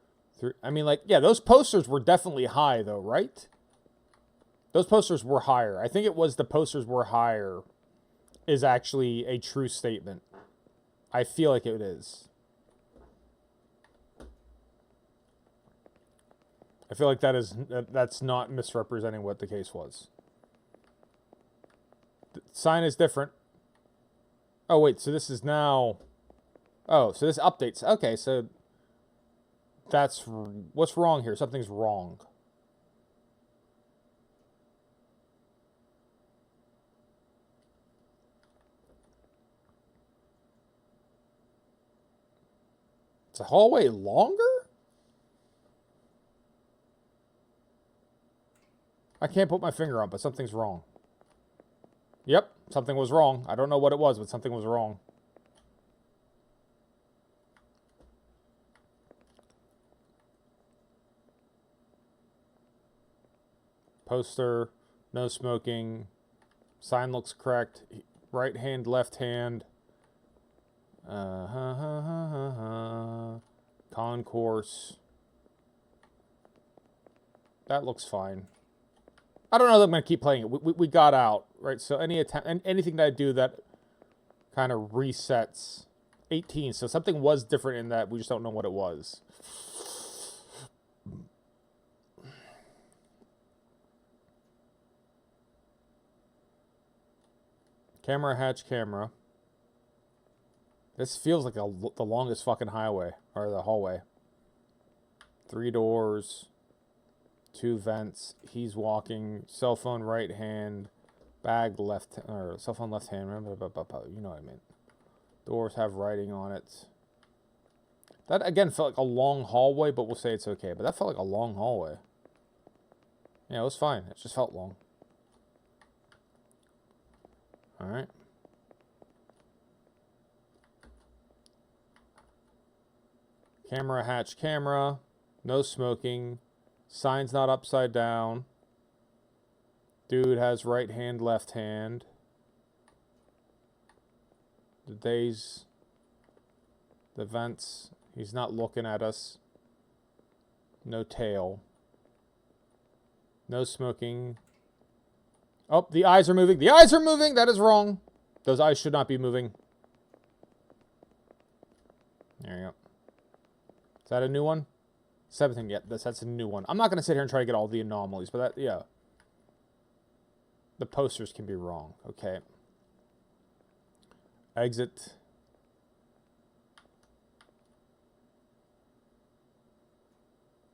3. I mean, like, yeah, those posters were definitely high, though, right? Those posters were higher. I think it was the posters were higher is actually a true statement. I feel like it is. I feel like that's not misrepresenting what the case was. The sign is different. Oh, wait, so this is now... Oh, so this updates. Okay, so that's... What's wrong here? Something's wrong. Is the hallway longer? I can't put my finger on, but something's wrong. Yep, something was wrong. I don't know what it was, but something was wrong. Poster, no smoking. Sign looks correct. Right hand, left hand. Concourse. That looks fine. I don't know that I'm going to keep playing it. We got out, right? So anything that I do that kind of resets 18. So something was different in that. We just don't know what it was. Camera, hatch, camera. This feels like the longest fucking highway, or the hallway. 3 doors, 2 vents. He's walking. Cell phone right hand, bag left, or cell phone left hand. You know what I mean. Doors have writing on it. That again felt like a long hallway, but we'll say it's okay. But that felt like a long hallway. Yeah, it was fine. It just felt long. All right. Camera, hatch, camera. No smoking. Sign's not upside down. Dude has right hand, left hand. The days. The vents. He's not looking at us. No tail. No smoking. Oh, the eyes are moving. The eyes are moving! That is wrong. Those eyes should not be moving. There you go. Is that a new one? 17, yeah, that's a new one. I'm not going to sit here and try to get all the anomalies, but that, yeah. The posters can be wrong. Okay. Exit.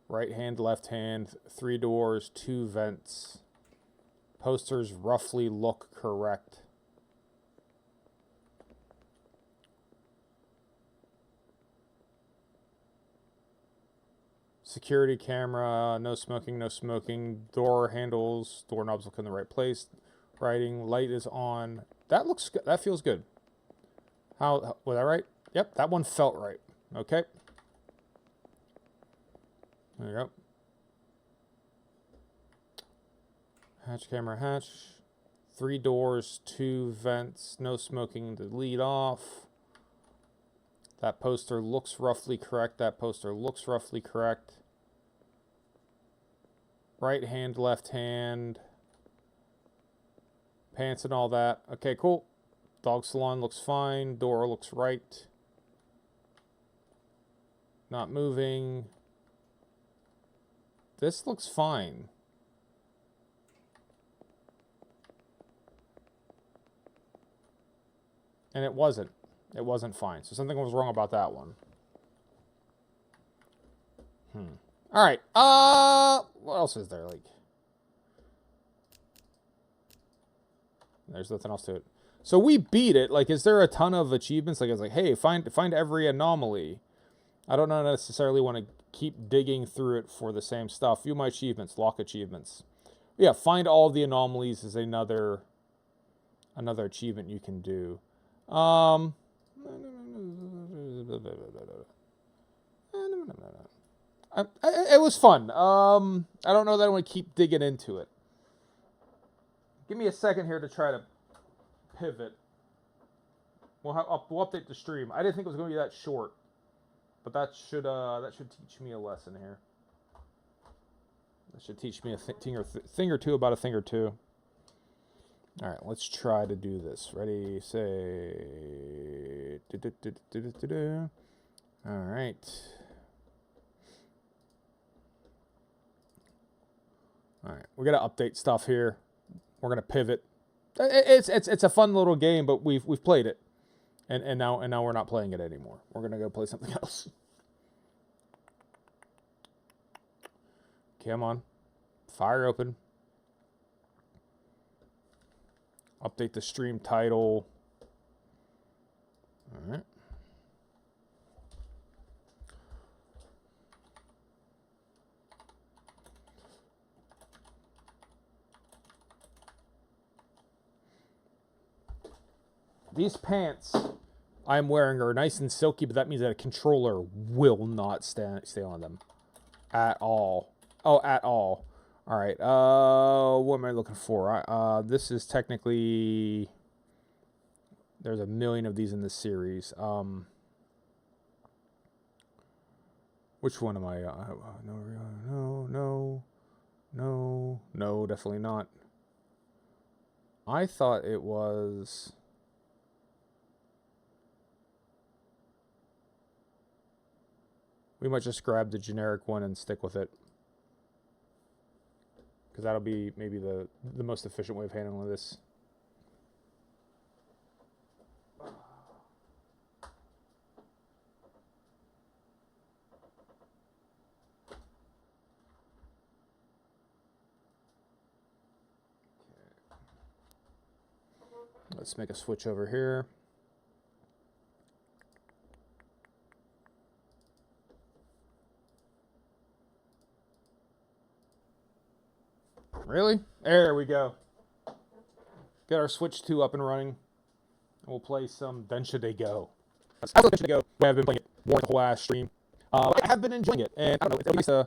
Right hand, left hand. 3 doors, 2 vents. Posters roughly look correct. Security camera, no smoking, no smoking. Door handles, doorknobs look in the right place. Writing, light is on. That looks good. That feels good. Was that right? Yep, that one felt right. Okay. There you go. Hatch, camera, hatch. 3 doors, 2 vents, no smoking to lead off. That poster looks roughly correct. That poster looks roughly correct. Right hand, left hand. Pants and all that. Okay, cool. Dog salon looks fine. Door looks right. Not moving. This looks fine. And it wasn't. It wasn't fine. So something was wrong about that one. All right. What else is there? Like, there's nothing else to it. So we beat it. Like, is there a ton of achievements? Like, it's like, hey, find every anomaly. I don't necessarily want to keep digging through it for the same stuff. View my achievements. Lock achievements. Yeah, find all the anomalies is another another achievement you can do. It was fun. I don't know that I want to keep digging into it. Give me a second here to try to pivot. We'll update the stream. I didn't think it was going to be that short, but that should teach me a lesson here. That should teach me a thing or two about a thing or two. All right, let's try to do this. Ready, say. All right. All right, we're gonna update stuff here. We're gonna pivot. It's a fun little game, but we've played it, and now we're not playing it anymore. We're gonna go play something else. Come on, fire open. Update the stream title. All right. These pants I'm wearing are nice and silky, but that means that a controller will not stay on them at all. Oh, at all. All right. What am I looking for? This is technically. There's a million of these in this series. Which one am I? No, definitely not. I thought it was. We might just grab the generic one and stick with it. Because that'll be maybe the most efficient way of handling this. Let's make a switch over here. Really? There we go. Get our Switch 2 up and running. And we'll play some Densha de Go. Densha de Go. I've been playing it more the whole last stream. I have been enjoying it, and I don't know, it's nice to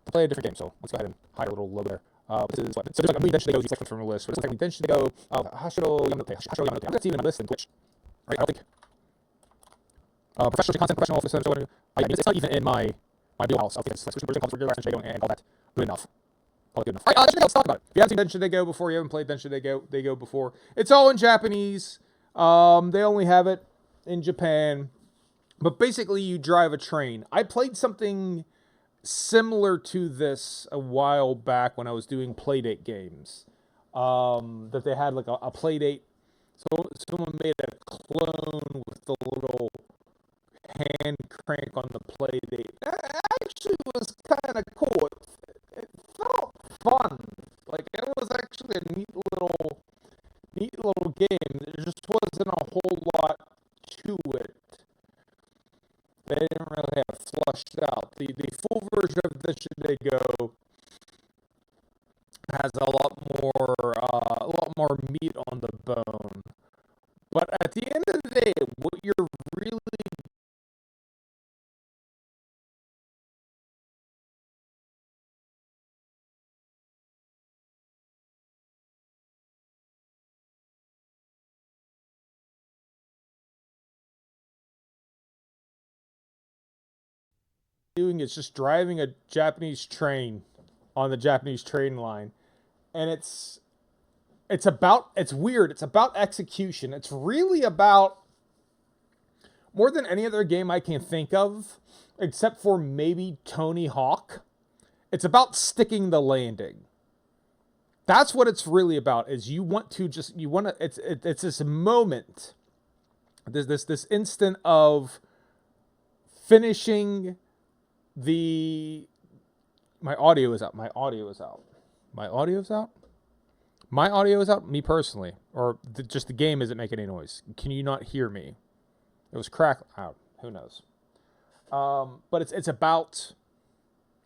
play a different game, so let's go ahead and hide a little logo there. This is what? So there's like a Densha de Go selected from the list. So this is like Densha de Go. Hashiro Yamanote. I'm going to see it on the list in Twitch. Right? I don't think. Professional. It's not even in my wheelhouse. Okay, so let's go for your last Densha de Go and all that. Good enough. Good enough. All right, let's talk about it. If you haven't seen Densha de Go before, you haven't played Densha de Go before, it's all in Japanese. They only have it in Japan. But basically, you drive a train. I played something similar to this a while back when I was doing Playdate games. That they had like a Playdate. So someone made a clone with the little hand crank on the Playdate. That actually was kind of cool. It felt fun. Like it was actually a neat little game. There just wasn't a whole lot to it. They didn't really have flushed out. The full version of Densha de Go has a lot more meat on the bone. But at the end of the day, what you're really doing is just driving a Japanese train on the Japanese train line, and it's weird. It's about execution. It's really about more than any other game I can think of, except for maybe Tony Hawk. It's about sticking the landing. That's what it's really about. Is it's this moment, this instant of finishing the. My audio is out. Me personally, or just the game isn't making any noise. Can you not hear me? It was crack out. Who knows? But it's about.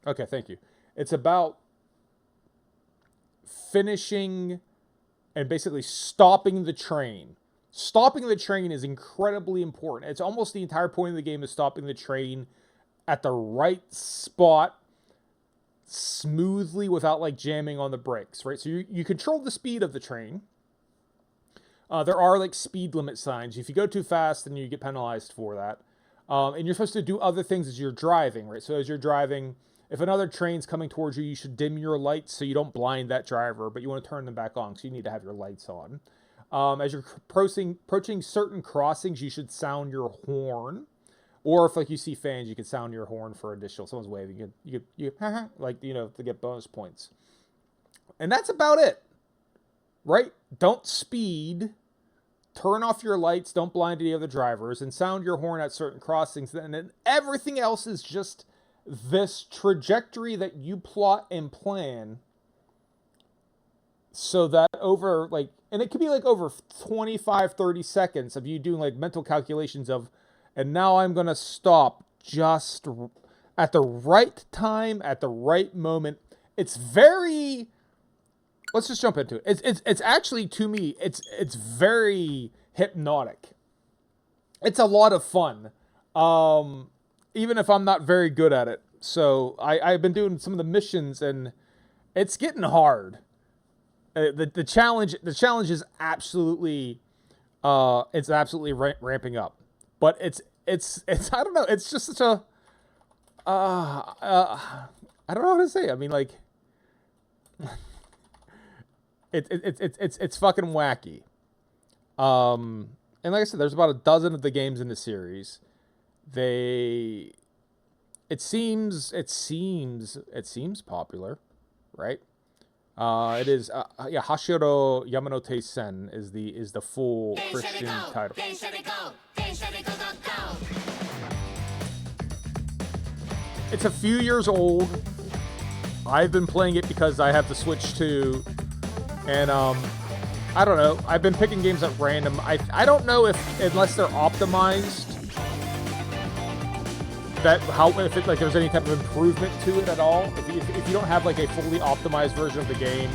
Okay, thank you. It's about finishing and basically stopping the train. Stopping the train is incredibly important. It's almost the entire point of the game is stopping the train at the right spot smoothly without like jamming on the brakes, right? So you control the speed of the train. There are like speed limit signs. If you go too fast, then you get penalized for that. And you're supposed to do other things as you're driving, right? So as you're driving, if another train's coming towards you, you should dim your lights so you don't blind that driver, but you want to turn them back on, so you need to have your lights on. As you're approaching certain crossings, you should sound your horn. Or if like you see fans, you can sound your horn for additional. Someone's waving, you like, you know, to get bonus points. And that's about it, right? Don't speed. Turn off your lights, don't blind any other drivers, and sound your horn at certain crossings. And then everything else is just this trajectory that you plot and plan so that over, like, and it could be like over 25, 30 seconds of you doing like mental calculations of, and now I'm going to stop just at the right time, at the right moment. It's very... Let's just jump into it. It's actually, to me, it's very hypnotic. It's a lot of fun, even if I'm not very good at it. So I've been doing some of the missions, and it's getting hard. The challenge is absolutely ramping up. But it's I don't know. It's just such a I don't know how to say. I mean, like. It's fucking wacky. And like I said, there's about a dozen of the games in the series. It seems popular, right? It is Hashiro Yamanote Sen is the full Christian title. It's a few years old. I've been playing it because I have the Switch 2. And, I don't know. I've been picking games at random. I don't know if, unless they're optimized, if there's any type of improvement to it at all. If you don't have, like, a fully optimized version of the game,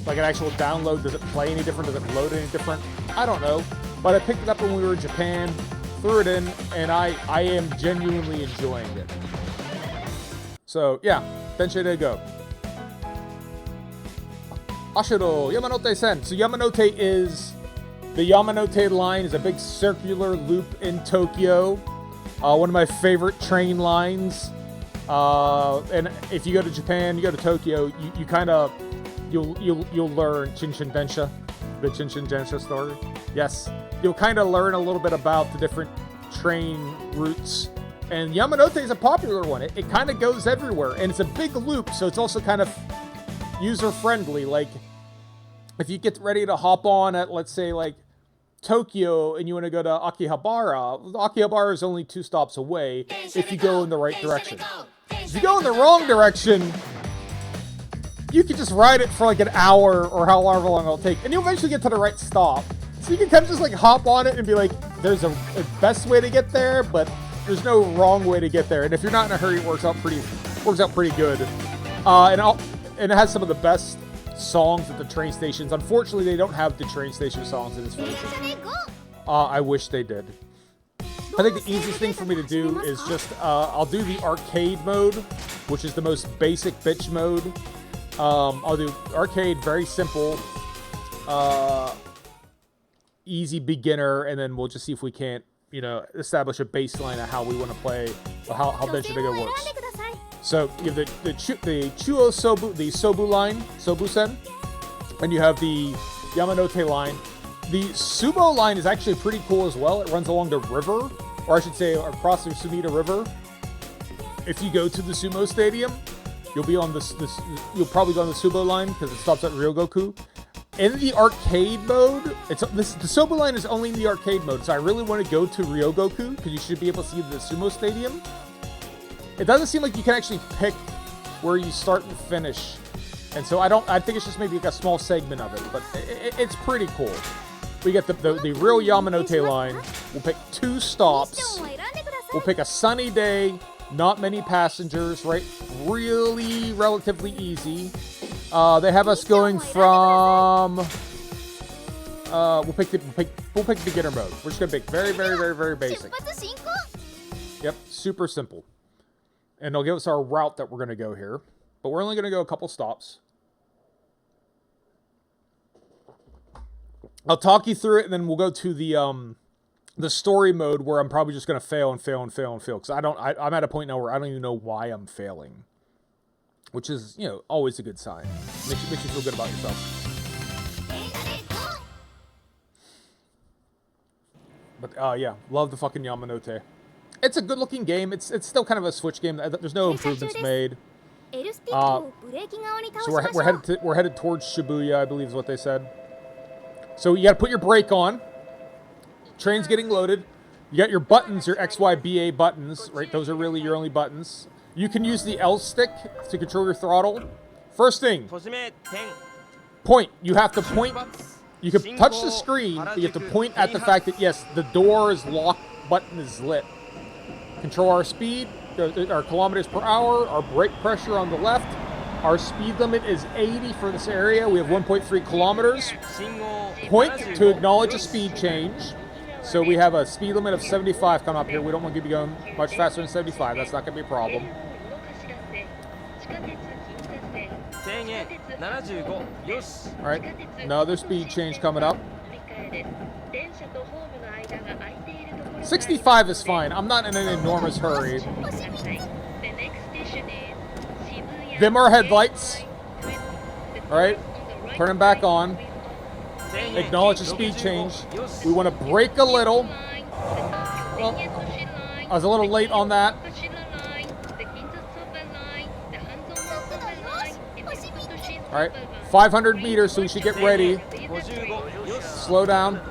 like an actual download, does it play any different? Does it load any different? I don't know. But I picked it up when we were in Japan, threw it in, and I am genuinely enjoying it. So, yeah. Densha de go. Hashiro Yamanote Sen. So Yamanote is... The Yamanote line is a big circular loop in Tokyo. One of my favorite train lines. And if you go to Japan, you go to Tokyo, you kind of... You'll learn Shinshin Densha. The Shinshin Densha story. Yes. You'll kind of learn a little bit about the different train routes. And Yamanote is a popular one. It kind of goes everywhere. And it's a big loop, so it's also kind of... user-friendly. Like, if you get ready to hop on at, let's say, like, Tokyo, and you want to go to Akihabara is only 2 stops away if you go in the right direction. If you go in the wrong direction, you can just ride it for, like, an hour or however long it'll take, and you'll eventually get to the right stop. So you can kind of just, like, hop on it and be like, there's a best way to get there, but there's no wrong way to get there. And if you're not in a hurry, it works out pretty good. And it has some of the best songs at the train stations. Unfortunately, they don't have the train station songs in this version. I wish they did. I think the easiest thing for me to do is just, I'll do the arcade mode, which is the most basic bitch mode. I'll do arcade, very simple, easy beginner, and then we'll just see if we can't, establish a baseline of how we want to play, or how Densha de go works. So you have the Chuo Sobu, the Sobu line, Sobu-sen, and you have the Yamanote line. The Sumo line is actually pretty cool as well. It runs along the river, or I should say across the Sumida River. If you go to the Sumo Stadium, you'll be on you'll probably go on the Sumo line because it stops at Ryogoku. In the arcade mode, the Sobu line is only in the arcade mode, so I really want to go to Ryogoku because you should be able to see the Sumo Stadium. It doesn't seem like you can actually pick where you start and finish. And so I think it's just maybe like a small segment of it, but it's pretty cool. We get the real Yamanote line. We'll pick 2 stops. We'll pick a sunny day, not many passengers, right? Really relatively easy. They have us going from. We'll pick beginner mode. We're just gonna pick very, very, very, very basic. Yep, super simple. And they'll give us our route that we're gonna go here, but we're only gonna go a couple stops. I'll talk you through it, and then we'll go to the story mode where I'm probably just gonna fail and fail and fail and fail because I'm at a point now where I don't even know why I'm failing, which is always a good sign. Makes you feel good about yourself. But yeah, love the fucking Yamanote. It's a good-looking game. It's still kind of a Switch game. There's no improvements made. So we're headed towards Shibuya, I believe is what they said. So you got to put your brake on. Train's getting loaded. You got your buttons, your X, Y, B, A buttons, right? Those are really your only buttons. You can use the L stick to control your throttle. First thing, point. You have to point. You can touch the screen, but you have to point at the fact that, yes, the door is locked, button is lit. Control our speed, our kilometers per hour, our brake pressure on the left. Our speed limit is 80 for this area. We have 1.3 kilometers. Point to acknowledge a speed change. So we have a speed limit of 75 coming up here. We don't want to be going much faster than 75. That's not going to be a problem. All right, another speed change coming up. 65 is fine. I'm not in an enormous hurry. Dim our headlights. All right, turn them back on. Acknowledge the speed change. We want to brake a little. Well, I was a little late on that. All right, 500 meters, so we should get ready. Slow down.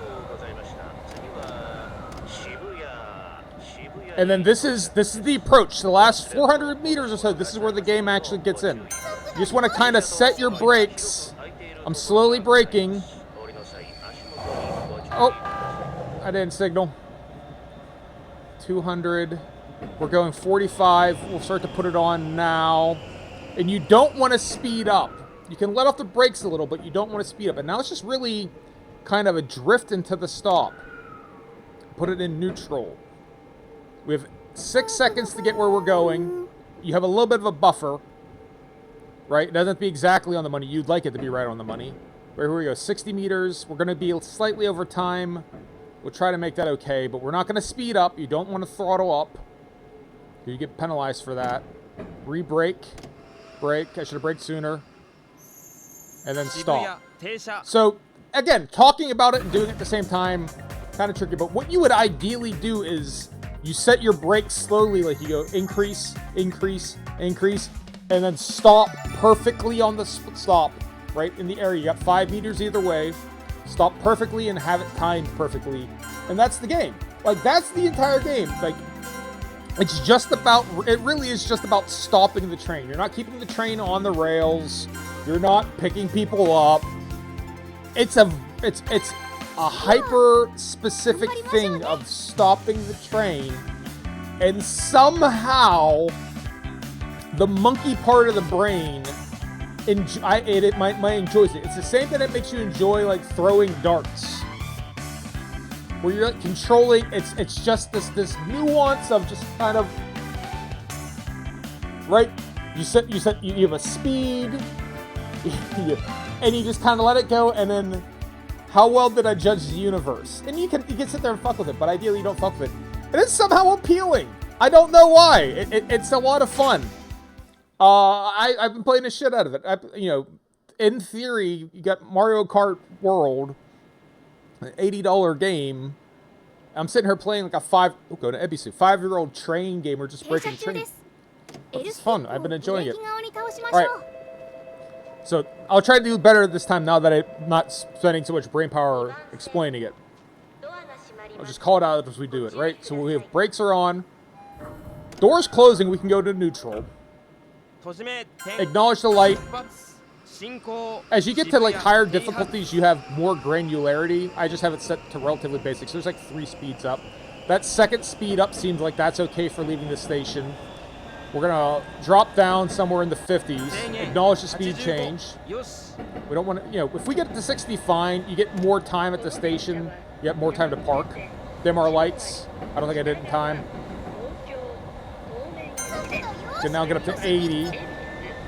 And then this is the approach. The last 400 meters or so, this is where the game actually gets in. You just want to kind of set your brakes. I'm slowly braking. Oh, I didn't signal. 200. We're going 45. We'll start to put it on now. And you don't want to speed up. You can let off the brakes a little, but you don't want to speed up. And now it's just really kind of a drift into the stop. Put it in neutral. We have 6 seconds to get where we're going. You have a little bit of a buffer, right? It doesn't have to be exactly on the money. You'd like it to be right on the money. But here we go, 60 meters. We're going to be slightly over time. We'll try to make that okay, but we're not going to speed up. You don't want to throttle up. You get penalized for that. Re-brake. Brake. I should have braked sooner. And then stop. So, again, talking about it and doing it at the same time, kind of tricky. But what you would ideally do is you set your brakes slowly, like you go increase, increase, increase, and then stop perfectly on the stop, right in the area. You got 5 meters either way. Stop perfectly and have it timed perfectly. And that's the game. Like, that's the entire game. Like, it's just about, it really is just about stopping the train. You're not keeping the train on the rails. You're not picking people up. It's a hyper specific thing of stopping the train, and somehow the monkey part of the brain it enjoys it. It's the same thing that makes you enjoy like throwing darts, where you're like controlling. It's just this nuance of just kind of right. You have a speed. And you just kind of let it go, and then how well did I judge the universe? And you can sit there and fuck with it, but ideally you don't fuck with it. And it's somehow appealing. I don't know why. It's a lot of fun. I've been playing the shit out of it. In theory, you got Mario Kart World, an $80 game. I'm sitting here playing like a 5-year-old train game or just breaking trains. It's fun. I've been enjoying it. All right. So I'll try to do better this time now that I'm not spending so much brain power explaining it. I'll just call it out as we do it, right? So we have brakes are on. Doors closing, we can go to neutral. Acknowledge the light. As you get to like higher difficulties, you have more granularity. I just have it set to relatively basic. So there's like 3 speeds up. That second speed up seems like that's okay for leaving the station. We're gonna drop down somewhere in the 50s. Acknowledge the speed change. We don't want to, you know, if we get to 60, fine. You get more time at the station. You get more time to park. Dim our lights. I don't think I did it in time. Can now get up to 80.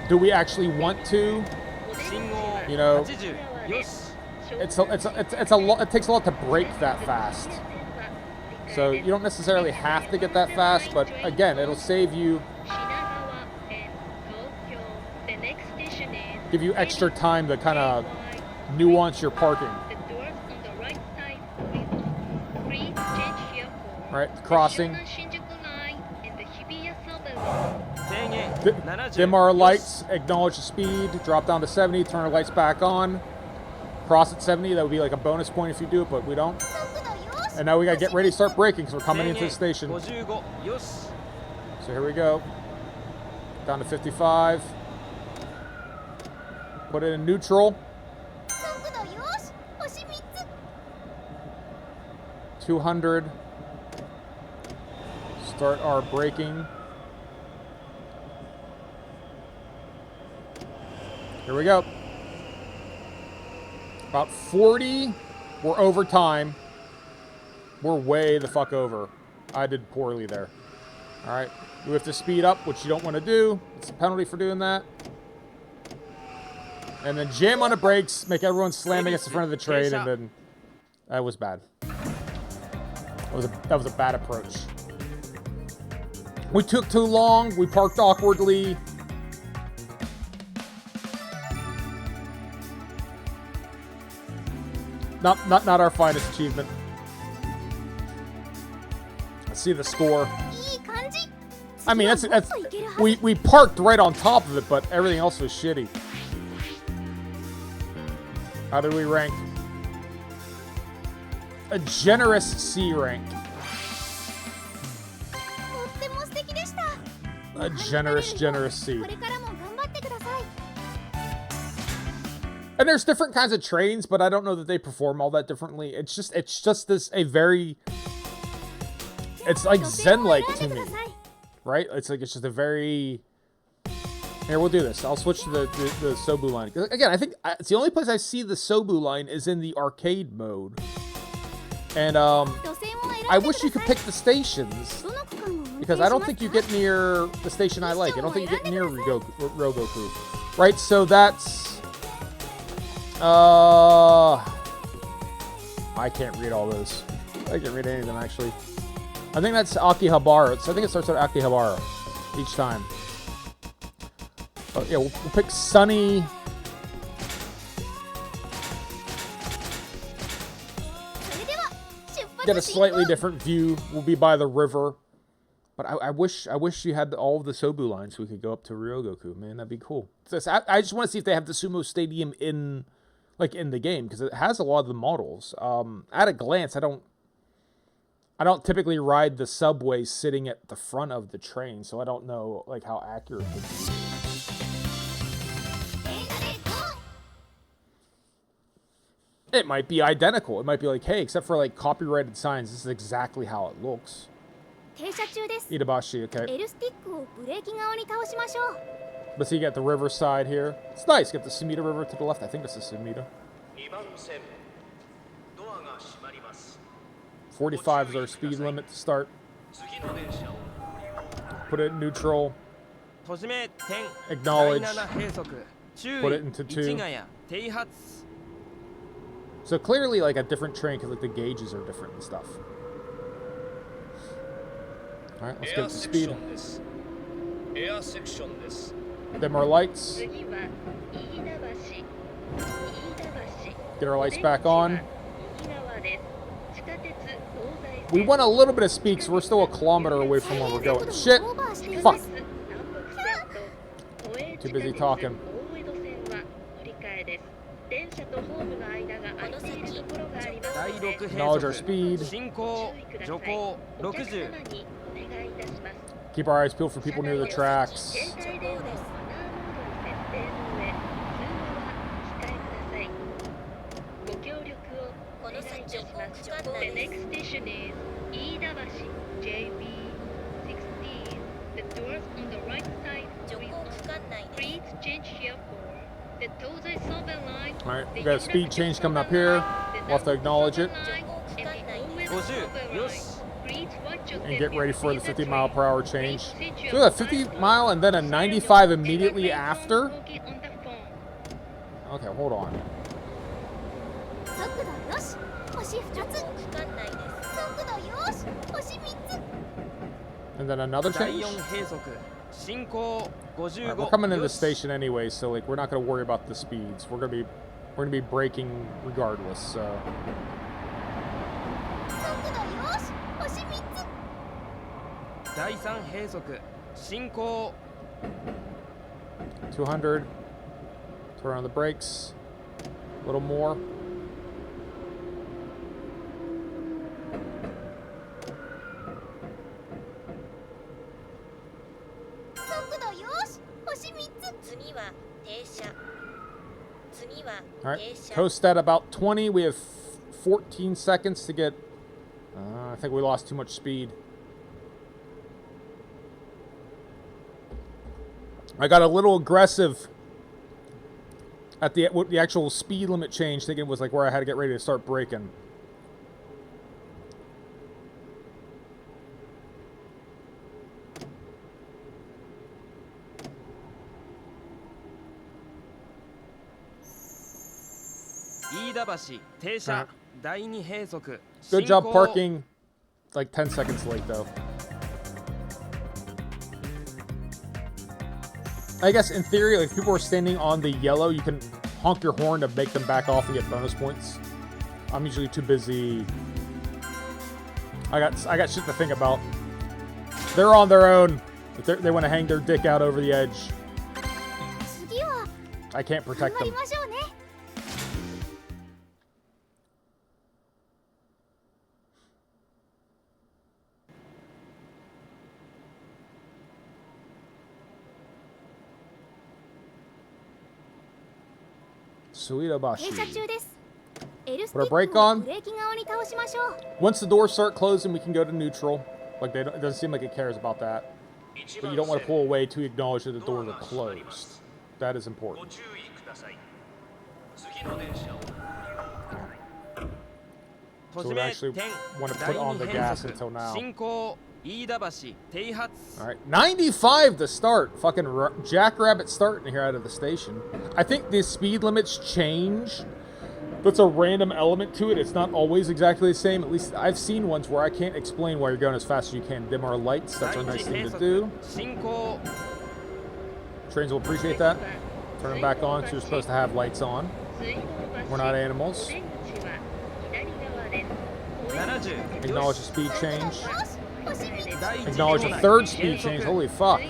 Do we actually want to? You know, it takes a lot to break that fast. So you don't necessarily have to get that fast, but again, it'll save you, give you extra time to kind of nuance your parking. Right, crossing. Dim our lights, acknowledge the speed, drop down to 70, turn our lights back on. Cross at 70, that would be like a bonus point if you do it, but we don't. And now we gotta get ready to start braking because we're coming into the station. So here we go. Down to 55. Put it in neutral. 200. Start our braking. Here we go. About 40. We're over time. We're way the fuck over. I did poorly there. All right. We have to speed up, which you don't want to do. It's a penalty for doing that. And then jam on the brakes, make everyone slam against the front of the train, and then that was bad. That was a bad approach. We took too long. We parked awkwardly. Not our finest achievement. Let's see the score. I mean, we parked right on top of it, but everything else was shitty. How did we rank? A generous C rank. A generous C. And there's different kinds of trains, but I don't know that they perform all that differently. It's just this it's like Zen-like to me, right? It's just a very. Here, we'll do this. I'll switch to the Sobu line. Again, I think it's the only place I see the Sobu line is in the arcade mode. And I wish you could pick the stations, because I don't think you get near the station I like. I don't think you get near Rogoku. Right, so that's... I can't read all those. I can't read any of them, actually. I think that's Akihabara. So I think it starts at Akihabara each time. But yeah, we'll pick Sunny. Get a slightly different view. We'll be by the river. But I wish you had all of the Sobu lines so we could go up to Ryogoku. Man, that'd be cool. So I just want to see if they have the Sumo Stadium in the game, because it has a lot of the models. At a glance, I don't typically ride the subway sitting at the front of the train, so I don't know like how accurate it is. It might be identical. It might be like, hey, except for like copyrighted signs, this is exactly how it looks. Itabashi, okay. But so you got the riverside here. It's nice. Get the Sumida River to the left. I think this is Sumida. 45 is our speed limit to start. Put it in neutral. Acknowledge. Put it into 2. So clearly like a different train because like the gauges are different and stuff. Alright, let's get to speed. Dim our lights. Get our lights back on. We went a little bit of speed, so we're still a kilometer away from where we're going. Shit! Fuck! Too busy talking. Acknowledge our speed. Keep our eyes peeled for people near the tracks. The next station is Iidabashi, JB 16. The doors on the right side. 徐行区間内です。 Please change here for the Tozai Southern Line. Alright, we the got a speed Yonraku change coming up Southern here. Line, the We'll have to Nambu acknowledge it. Southern Line, and the Omen 50 Southern よ Line. し Please watch your And step get ready in for the between 50 mile per hour trains. change. Please sit So your that 50 eyes mile and then a closed. 95 Don't immediately elaborate on after? talking on the phone. Okay, hold on. 速度よし星2つ。徐行区間内です。速度よし星3つ。 And then another 第 change? 4並速進行 Alright, 55 we're coming into the よし station anyway, so like we're not gonna worry about the speeds. We're gonna be braking regardless, so 速度よし星3つ。第3並速進行 200. Turn on the brakes. A little more. 速度よし星3つ。次は停車。次は Alright, 停車。 coast at about 20. We have 14 seconds to get... I think we lost too much speed. I got a little aggressive at the actual speed limit change, thinking it was like where I had to get ready to start braking. Alright. 第2並速 Good job 進行 parking like 10 seconds late though. I guess in theory, like if people are standing on the yellow, you can honk your horn to make them back off and get bonus points. I'm usually too busy. I got shit to think about. They're on their own. If they want to hang their dick out over the edge. 次は I can't 頑 protect 張り them. ましょうね。 Suidabashi. 停車中です。L ステ Put ィ a ック brake を on. ブレーキ側に倒しましょう。 Once the doors start closing, we can go to neutral. Like it doesn't seem like it cares about that. But you don't want to pull away to acknowledge that the doors are closed. That is important. ご注意ください。次の電車を 閉 So じ we め actually 点 want to 第 put on 2 the 並 gas 速 until now. 進行飯田橋停発 All right, 95 to start. Fucking jackrabbit starting here out of the station. I think the speed limits change. That's a random element to it. It's not always exactly the same. At least I've seen ones where I can't explain why you're going as fast as you can. Dim our lights. That's 第 a 1 nice thing 並 to 速 do. 進行 Trains will appreciate that. Turn them back on because you're supposed to have lights on. We're not animals. 70 Acknowledge the speed change. よし星3つ。第1 Acknowledge the 場内 third 減 speed 速 change. Holy fuck.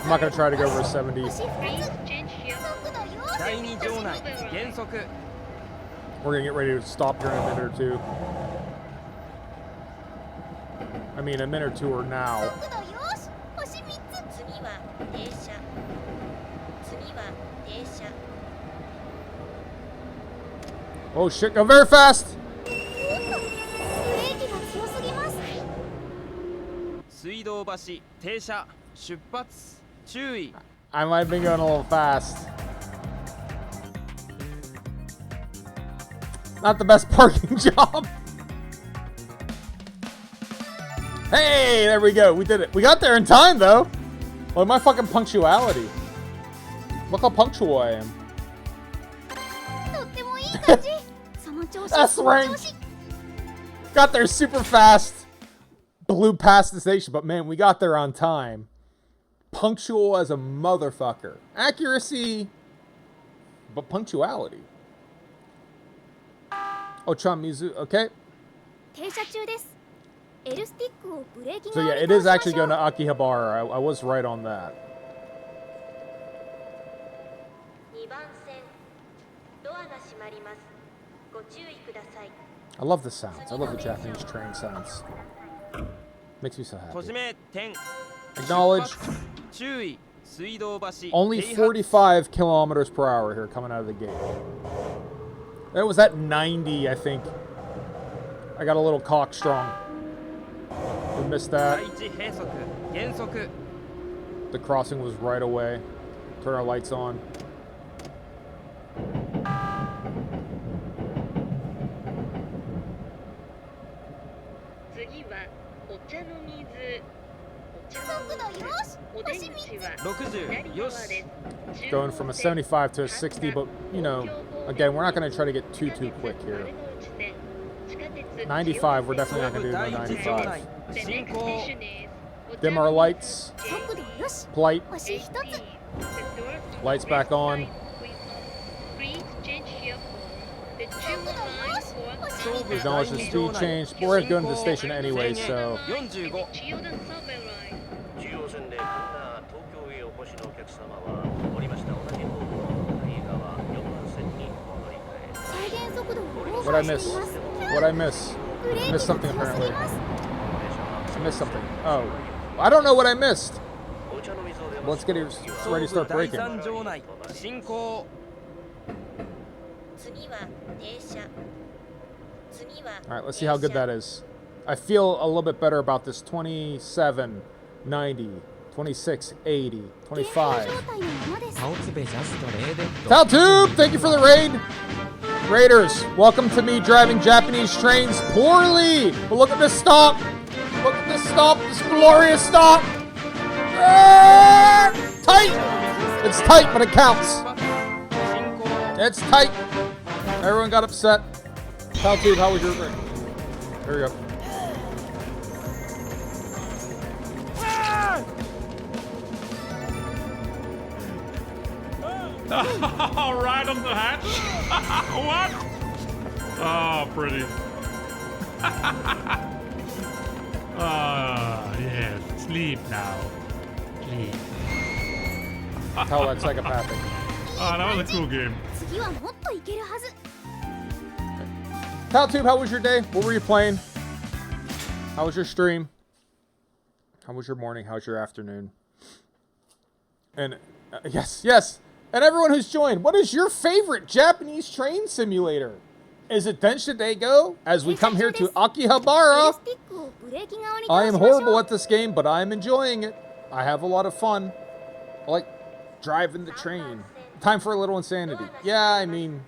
I'm not going to try to go over 70. 星2つ。速度よし第2場内減速 We're going to get ready to stop here in a minute or two. I mean, a minute or two or now. 速度よし星3つ。次は停車。次は停車。 Oh shit, go very fast! ブレーキが強すぎます。水道橋停車出発注意 I might have been going a little fast. Not the best parking job. Hey, there we go. We did it. We got there in time, though. Well, my fucking punctuality. Look how punctual I am. とってもいい感じ。その調子。 That's その rank. 調子。 Got there super fast. Blew past the station, but man, we got there on time. Punctual as a motherfucker. Accuracy, but punctuality. Oh, Chanmizu, okay. 停車中です。L スティックをブレーキ So 側 yeah, に it 倒 is しましょ actually う。 going to Akihabara. I was right on that. 2番線ドアが閉まります。ご注意ください。 I love the sounds. I love the Japanese train sounds. Makes me so 閉じ happy. め点 Acknowledge. 出発注意水道橋 Only 停発 45 kilometers per hour here coming out of the gate. That was at 90, I think. I got a little cock strong. We missed that. 第一閉塞減速 The crossing was right away. Turn our lights on. 次はお茶の水。お茶速度よしお出口は60左よし側です。 Going from a 75 to a 60, but, you know, again, we're not going to try to get too quick here. 95, we're definitely not going to do no 第一場 95. 内進行 Dim our lights. 速度よし Polite. 星一つ Lights back on. Acknowledge the speed change. We're going to the station anyway, so 45中央線でこんな東京へお越しのお客様は降りました同じ方向の右側4番線にお乗り換え再現速度をオー What'd バ I ーして miss? います What'd I miss? ブレーキ Missed が something 強すぎ apparently. ます I missed something. Oh. I don't know what I missed. お茶の水を出ま Let's す get it ready to 総 start 武第 breaking. 三場内進行次は停車次は All right, let's see how good that is. I feel a little bit better about this. 27, 90, 26, 80, 状 25. 態のままです 青つべジャスト0デッド Taltube, thank you for the raid. Raiders, welcome to me driving Japanese trains poorly. But look at this stop. Look at this stop. This glorious stop. Ah, tight. It's tight, but it counts. 進行 It's tight. Everyone got upset. Taltube, how was your raid? There we go. Right on the hat? What? Oh, pretty. Yes. Sleep now. Sleep. How that psychopathic. Oh, that was a cool game. 次はもっといけるはず Taltube, how was your day? What were you playing? How was your stream? How was your morning? How's your afternoon? And yes. And everyone who's joined, what is your favorite Japanese train simulator? Is it Densha Daigo? As we come here to エ Akihabara, スティックをブレーキ側に I 倒 am しましょ horrible う at this game, but I'm enjoying it. I have a lot of fun. I like driving the train. Time for a little insanity. Yeah, I mean,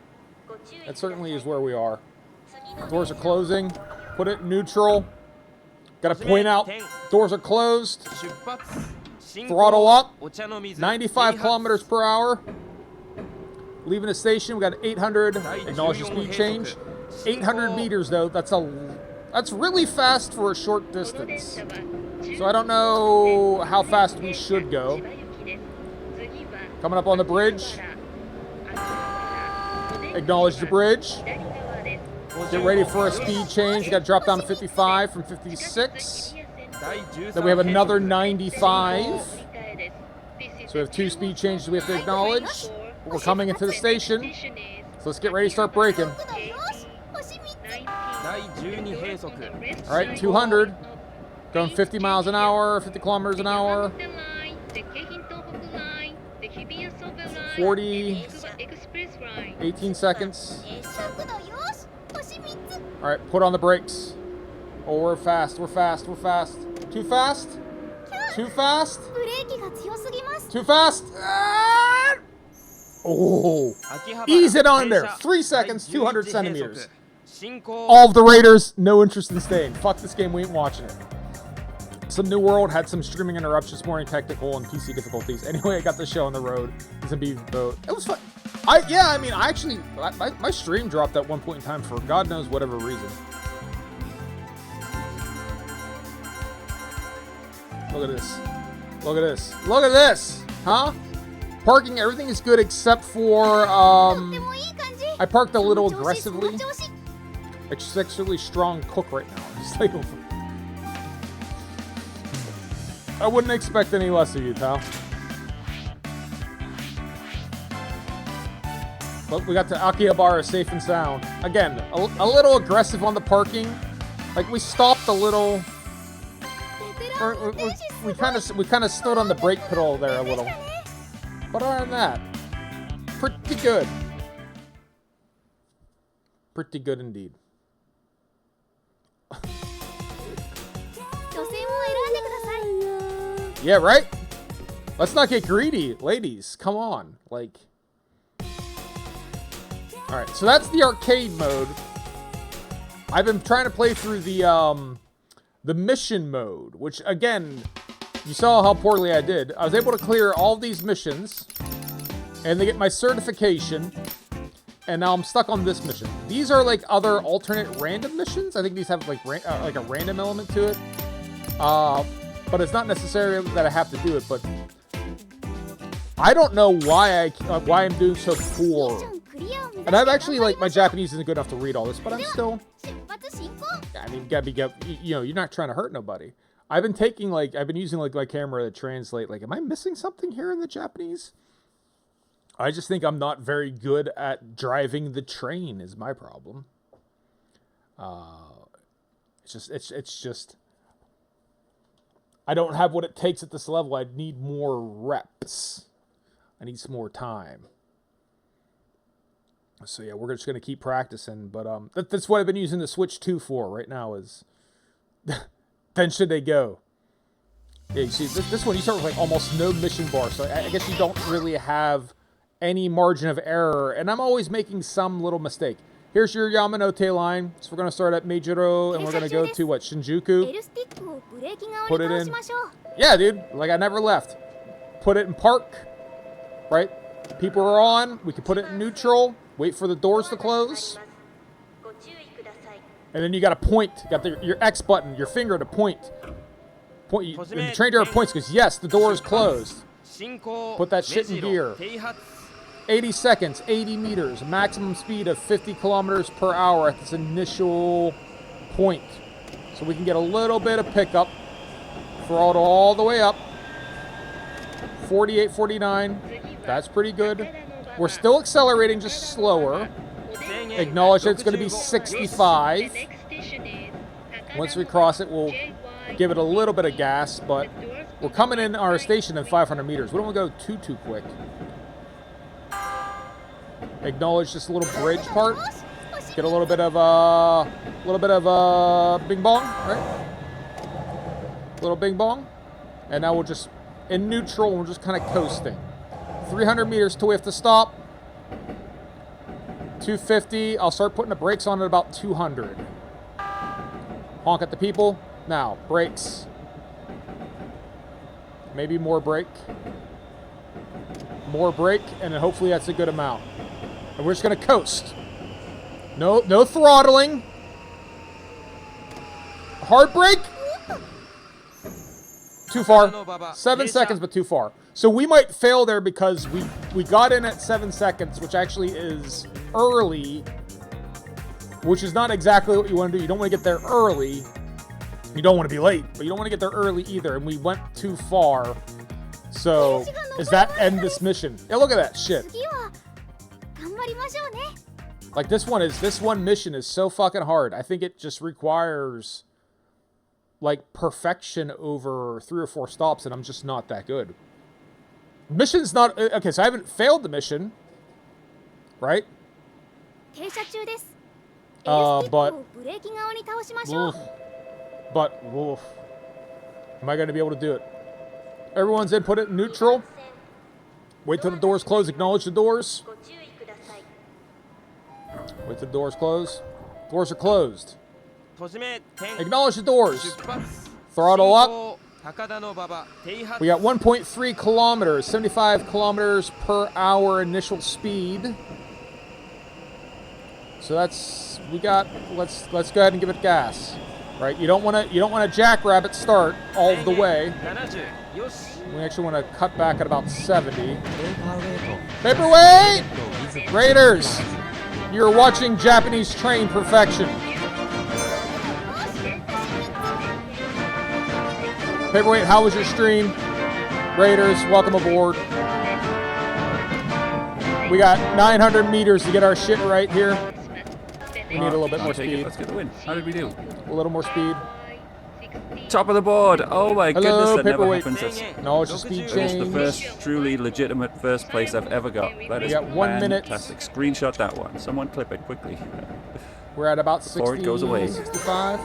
that certainly is where we are. Doors are closing. Put it in neutral. Gotta point out, doors are closed. 出発進行 Throttle up. お茶の水 95 kilometers per hour. Leaving the station, we got 800. Acknowledge the speed change. 800 meters though. That's really fast for a short distance. So I don't know how fast we should go. Coming up on the bridge. Acknowledge the bridge. Get ready for a speed change. You got to drop down to 55 from 56. 第13 Then we have another 95. So we have two speed changes we have to acknowledge. We're coming into the station. So let's get ready to start braking. 速度よし星3つ第12閉塞 All right, 200. Going 50 miles an hour, 50 kilometers an hour. 40, 18 seconds. 速度よし星3つ All right, put on the brakes. Oh, we're fast. Too fast? Too fast? ブレーキが強すぎます Too fast? Ah! Oh. 秋葉原 Ease it on there. 停車 3 seconds, 第11 200centimeters. 進行 All of the Raiders, no interest in staying. Fuck this game, we ain't watching it. Some New World had some streaming interruptions this morning, technical and PC difficulties. Anyway, I got the show on the road. It's a beef boat. It was fun. My stream dropped at one point in time for God knows whatever reason. Look at this. Look at this. Look at this. Huh? Parking, everything is good except for, とてもいい感じ I parked a そ little の調子その aggressively. 調子 Sexually strong cook right now. Just like, I wouldn't expect any less of you, pal. But we got to Akihabara safe and sound. Again, a little aggressive on the parking. Like we stopped a little. ベテラン運転手すごい We kind of stood on the brake pedal there a little. But other than that, pretty good. Pretty good indeed. 女性も選んでください。 Yeah, right? Let's not get greedy, ladies. Come on. Like... Alright, so that's the arcade mode. I've been trying to play through the mission mode, which, again, you saw how poorly I did. I was able to clear all these missions, and they get my certification, and now I'm stuck on this mission. These are, like, other alternate random missions. I think these have, like a random element to it. But it's not necessarily that I have to do it, but I don't know why I'm doing so poor. And I've actually, like, my Japanese isn't good enough to read all this, but I'm still... I mean, you know, you're not trying to hurt nobody. I've been using, like, my camera to translate. Like, am I missing something here in the Japanese? I just think I'm not very good at driving the train is my problem. It's just... I don't have what it takes at this level. I need more reps. I need some more time. So yeah, we're just going to keep practicing. But that's what I've been using the Switch 2 for right now is... Densha they go. Yeah, you see, this one, you start with like almost no mission bar. So I guess you don't really have any margin of error. And I'm always making some little mistake. Here's your Yamanote line. So we're going to start at Meijiro and we're going to go to, what, Shinjuku? Put it in. Yeah, dude. Like, I never left. Put it in park. Right? People are on. We can put it in neutral. Wait for the doors to close. And then you got to point. You got your X button, your finger to point. And the train driver points because, yes, the door is closed. Put that shit in gear. 80 seconds, 80 meters, maximum speed of 50 kilometers per hour at this initial point. So we can get a little bit of pickup. Throttle all the way up. 48, 49. That's pretty good. We're still accelerating, just slower. Acknowledge that it's going to be 65. Once we cross it, we'll give it a little bit of gas, but we're coming in our station in 500 meters. We don't want to go too quick. Acknowledge this little bridge part. Get a little bit of bing bong, right? Little bing bong. And now we'll just, in neutral, we're just kind of coasting. 300 meters till we have to stop. 250. I'll start putting the brakes on at about 200. Honk at the people. Now, brakes. Maybe more brake. More brake, and then hopefully that's a good amount. And we're just going to coast. No throttling. Hard brake. Too far. 7 seconds, but too far. So we might fail there because we got in at 7 seconds, which actually is early, which is not exactly what you want to do. You don't want to get there early. You don't want to be late, but you don't want to get there early either. And we went too far. So does that end this mission? Yeah, look at that shit. Like this one mission is so fucking hard. I think it just requires like perfection over 3 or 4 stops, and I'm just not that good. Mission's not okay. So I haven't failed the mission, right? But am I going to be able to do it? Everyone's in. Put it in neutral. Wait till the doors close. Acknowledge the doors. Wait till the doors close. Doors are closed. Acknowledge the doors. Throttle up. We got 1.3 kilometers, 75 kilometers per hour initial speed. So that's let's go ahead and give it gas. Right? You don't want to jackrabbit start all the way. We actually want to cut back at about 70. Paperweight! Raiders! You're watching Japanese train perfection. Paperweight, how was your stream? Raiders, welcome aboard. We got 900 meters to get our shit right here. We need a little bit more speed. Let's get the win. How did we do? A little more speed. Top of the board. Oh my goodness, that never happens. No, it's a speed change. It's the first truly legitimate first place I've ever got. That is fantastic. Screenshot that one. Someone clip it quickly. We're at about 60, before it goes away. 65.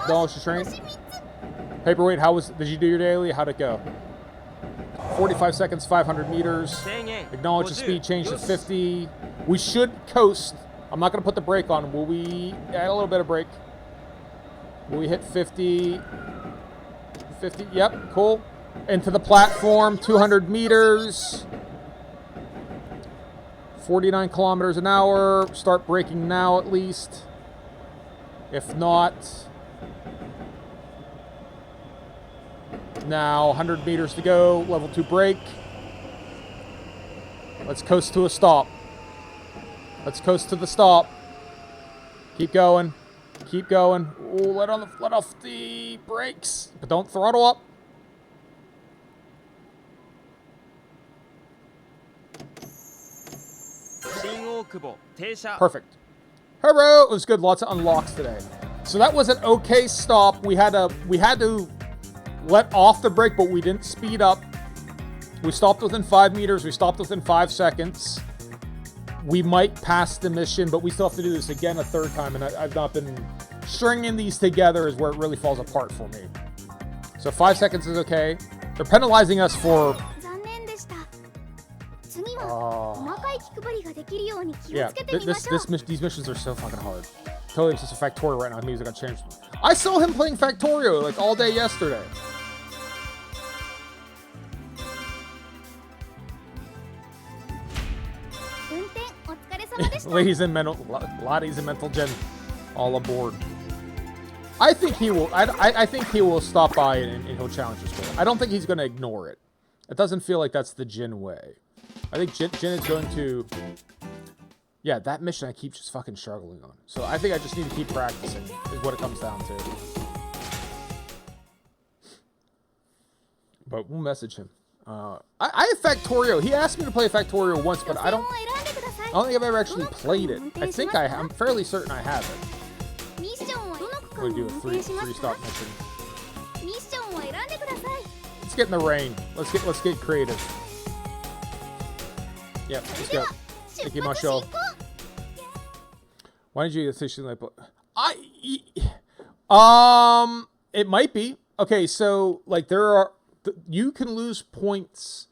Acknowledge the train. Paperweight, did you do your daily? How'd it go? 45 seconds, 500 meters. Acknowledge the speed change to 50. We should coast. I'm not going to put the brake on. Will we add a little bit of brake? Will we hit 50? 50, yep, cool. Into the platform, 200 meters. 49 kilometers an hour. Start braking now at least. If not, now 100 meters to go. Level 2 brake. Let's coast to a stop. Let's coast to the stop. Keep going. Keep going. Ooh, let off the brakes, but don't throttle up. Perfect. Hurrah! It was good. Lots of unlocks today. So that was an okay stop. We had to let off the brake, but we didn't speed up. We stopped within 5 meters. We stopped within 5 seconds. We might pass the mission, but we still have to do this again a third time, and I've not been stringing these together is where it really falls apart for me. So 5 seconds is okay. They're penalizing us for... yeah, these missions are so fucking hard. Totally obsessed with Factorio right now. Music got changed. I saw him playing Factorio like all day yesterday. Ladies and mental, Lotties and mental gen, all aboard. I think he will. I think he will stop by and he'll challenge us for it. I don't think he's going to ignore it. It doesn't feel like that's the Jin way. I think Jin is going to. Yeah, that mission I keep just fucking struggling on. So I think I just need to keep practicing. Is what it comes down to. But we'll message him. I have Factorio. He asked me to play Factorio once, but I don't think I've ever actually played it. I think I'm fairly certain I have it. We'll do a three stop mission. Let's get in the rain. Let's get creative. Yep, let's go. Thank you, Marshall. Why did you officially like? It might be. Okay, so like you can lose points.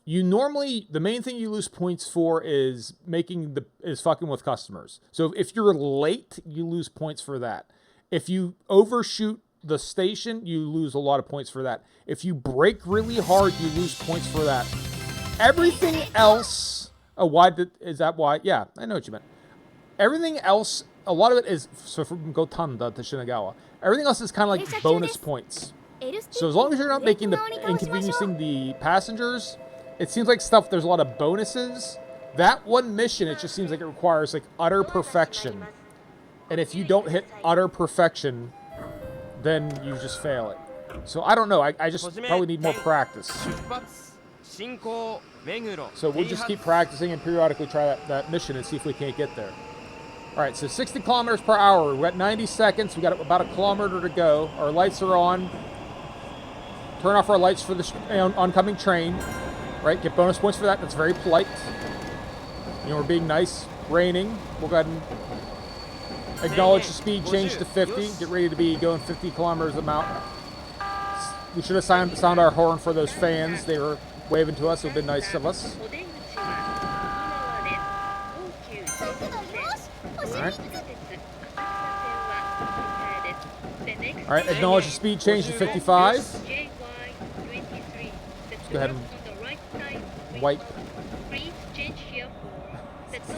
The main thing you lose points for is fucking with customers. So if you're late, you lose points for that. If you overshoot the station, you lose a lot of points for that. If you brake really hard, you lose points for that. Everything else, is that why? Yeah, I know what you meant. Everything else, a lot of it is, so from Gotanda to Shinagawa, everything else is kind of like bonus points. So as long as you're not inconveniencing the passengers, it seems like there's a lot of bonuses. That one mission, it just seems like it requires like utter perfection. And if you don't hit utter perfection, then you just fail it. So I don't know, I just probably need more practice. So we'll just keep practicing and periodically try that mission and see if we can't get there. Alright, so 60 kilometers per hour. We've got 90 seconds. We've got about a kilometer to go. Our lights are on. Turn off our lights for the oncoming train. Right, get bonus points for that. That's very polite. You know, we're being nice. Raining. We'll go ahead and acknowledge the speed change to 50. Get ready to be going 50 kilometers a mile. We should have sound our horn for those fans. They were waving to us. It would have been nice of us. Alright. Alright, acknowledge the speed change to 55. Let's go ahead and wipe.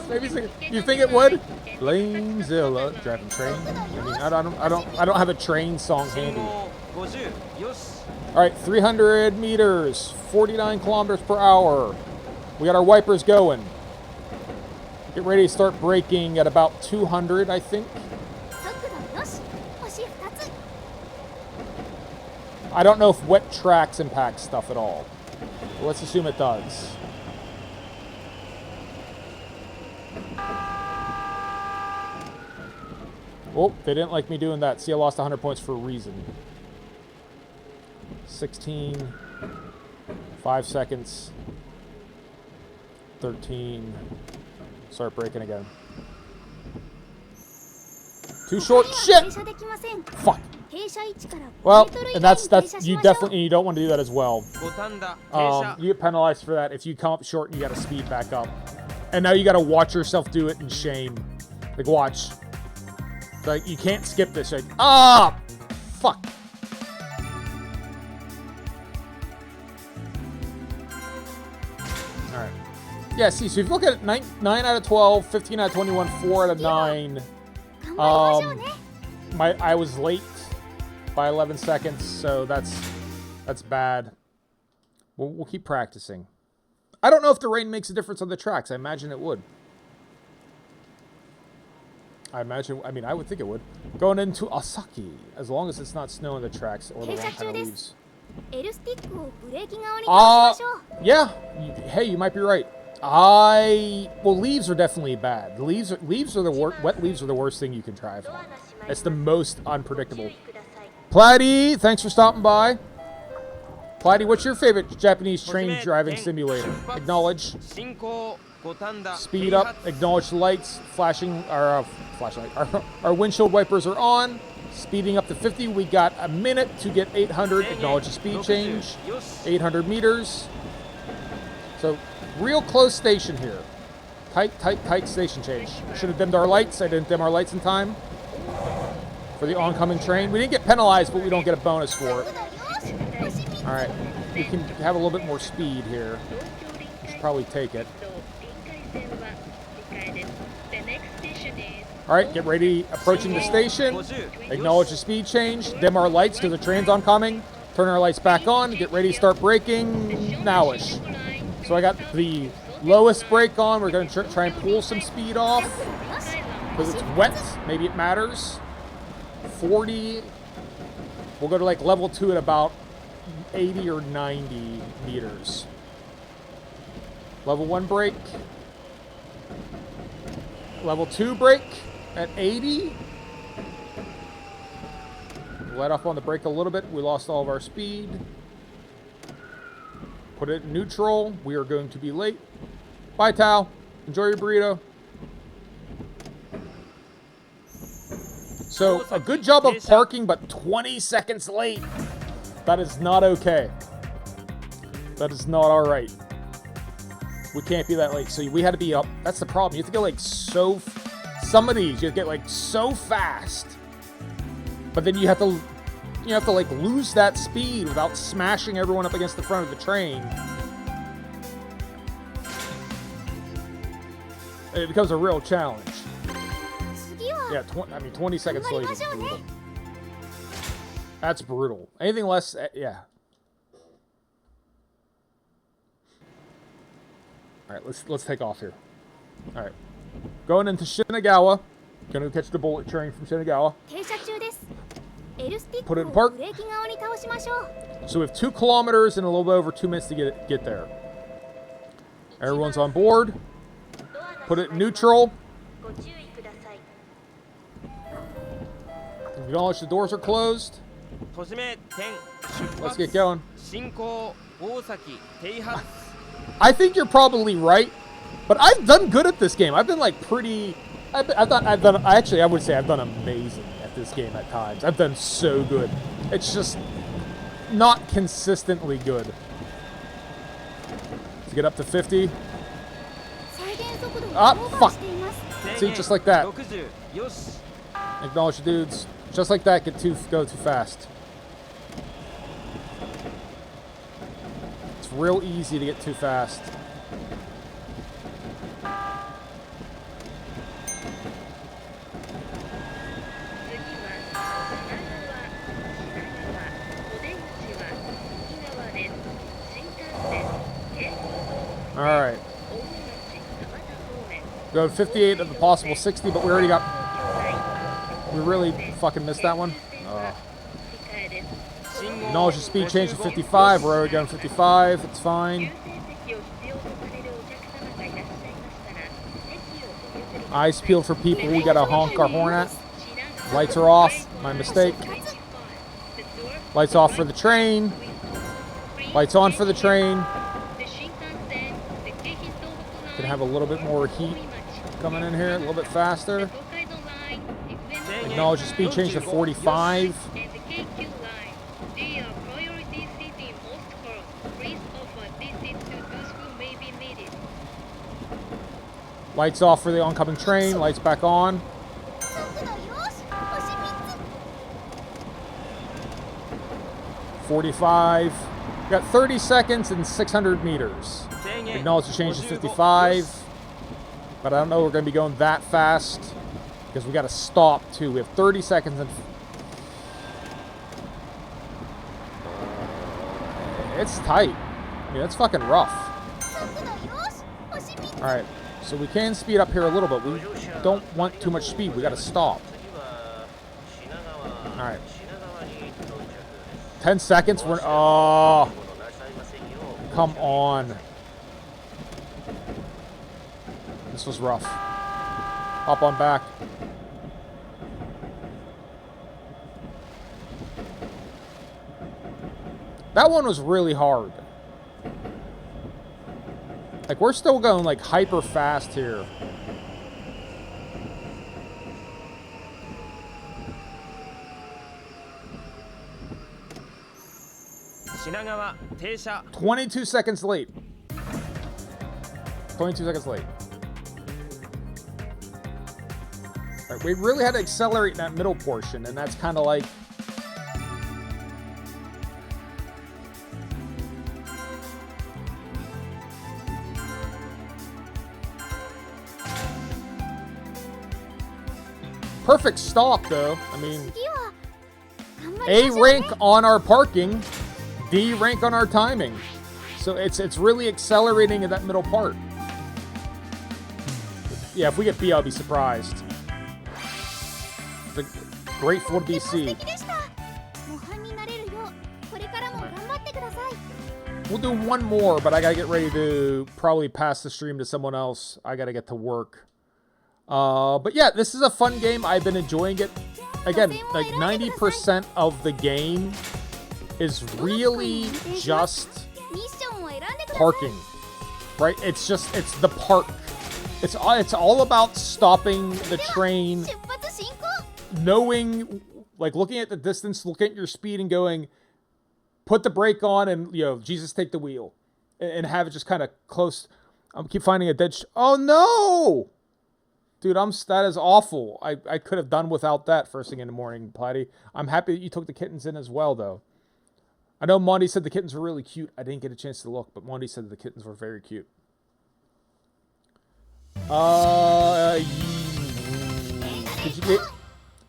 Maybe you think it would? Blamezilla driving train. I mean, I don't have a train song handy. All right, 300 meters, 49 kilometers per hour. We got our wipers going. Get ready to start braking at about 200, I think. I don't know if wet tracks impact stuff at all. But let's assume it does. Oh, they didn't like me doing that. See, I lost 100 points for a reason. 16. 5 seconds. 13. Start braking again. Too short. Shit! Fuck. Well, and that's you definitely don't want to do that as well. 五反田停車 You get penalized for that if you come up short and you got to speed back up. And now you got to watch yourself do it in shame. Like watch. Like you can't skip this. Like fuck. All right. Yeah. See. So if you look at it, 9 out of 12, 15 out of 21, 4 out of 9. I was late by 11 seconds, so that's bad. We'll keep practicing. I don't know if the rain makes a difference on the tracks. I imagine it would. I would think it would. Going into Osaki, as long as it's not snow on the tracks or the wrong kind of leaves. Yeah. Hey, you might be right. Well, leaves are definitely bad. Leaves are the worst. Wet leaves are the worst thing you can drive on. It's the most unpredictable. Platy, thanks for stopping by. Platy, what's your favorite Japanese train driving simulator? Acknowledge. 進行五反田 Speed up. Acknowledge the lights. Flashing. Our flashlight. Our windshield wipers are on. Speeding up to 50. We got a minute to get 800. Acknowledge the speed change. 800 meters. So, real close station here. Tight station change. Should have dimmed our lights. I didn't dim our lights in time for the oncoming train. We didn't get penalized, but we don't get a bonus for it. All right, we can have a little bit more speed here. We should probably take it. All right, get ready. Approaching the station. Acknowledge the speed change. Dim our lights because the train's oncoming. Turn our lights back on. Get ready to start braking nowish. So I got the lowest brake on. We're going to try and pull some speed off because it's wet. Maybe it matters. 40. We'll go to like level 2 at about 80 or 90 meters. Level 1 brake. Level 2 brake at 80. Let off on the brake a little bit. We lost all of our speed. Put it in neutral. We are going to be late. Bye, Tal. Enjoy your burrito. So, a good job of parking, but 20 seconds late. That is not okay. That is not all right. We can't be that late. So, we had to be up. That's the problem. You have to get, like, so... Some of these, you have to get, like, so fast. But then you have to, like, lose that speed without smashing everyone up against the front of the train. It becomes a real challenge. Yeah, 20 seconds late is brutal. That's brutal. Anything less, yeah. All right, let's take off here. All right, going into Shinagawa. Gonna catch the bullet train from Shinagawa. Put it in park. So we have 2 kilometers and a little bit over 2 minutes to get there. Everyone's on board. Put it in neutral. Acknowledge the doors are closed. Let's get going. I think you're probably right, but I've done good at this game. I've been like pretty. I would say I've done amazing at this game at times. I've done so good. It's just not consistently good. To get up to 50. Ah, fuck. See, just like that. Acknowledge the dudes. Just like that, go too fast. It's real easy to get too fast. All right. Go 58 of the possible 60, but we already got... We really fucking missed that one. Acknowledge the speed change to 55. We're already going 55. It's fine. Eyes peeled for people we gotta honk our horn at. Lights are off. My mistake. Lights off for the train. Lights on for the train. Can have a little bit more heat coming in here, a little bit faster. Acknowledge the speed change to 45. Lights off for the oncoming train. Lights back on. 速度よし星3 45. We got 30 seconds and 600 meters. Acknowledge the change to 55. But I don't know we're going to be going that fast. Because we got to stop, too. We have 30 seconds and... It's tight. I mean, it's fucking rough. 速度よし星3 Alright, so we can speed up here a little bit. We don't want too much speed. We got to stop. 次は品川 Alright. 品川に到着です 10 seconds. We're... Oh, ごなさいませんよう come on. This was rough. Hop on back. That one was really hard. Like, we're still going, like, hyper fast here. Shinagawa, Teisha. 22 seconds late. 22 seconds late. All right, we really had to accelerate in that middle portion, and that's kind of like... Perfect stop, though. I mean, 次は頑張り A ましょうね rank on our parking, D rank on our timing. So it's really accelerating in that middle part. Yeah, if we get B, I'll be surprised. The grateful to be 素 C. 敵でした模範になれるようこれからも頑張ってください We'll do one more, but I gotta get ready to probably pass the stream to someone else. I gotta get to work. But yeah, this is a fun game. I've been enjoying it. Again, like 90% of the game is really just ミッションを選んでください parking, right? It's the park. It's all about stopping the train, 出発進行 knowing, like looking at the distance, looking at your speed and going, put the brake on and, you know, Jesus, take the wheel. And have it just kind of close. I keep finding a dead... Oh, no! Dude, that is awful. I could have done without that first thing in the morning, Platty. I'm happy that you took the kittens in as well, though. I know Monty said the kittens were really cute. I didn't get a chance to look, but Monty said the kittens were very cute.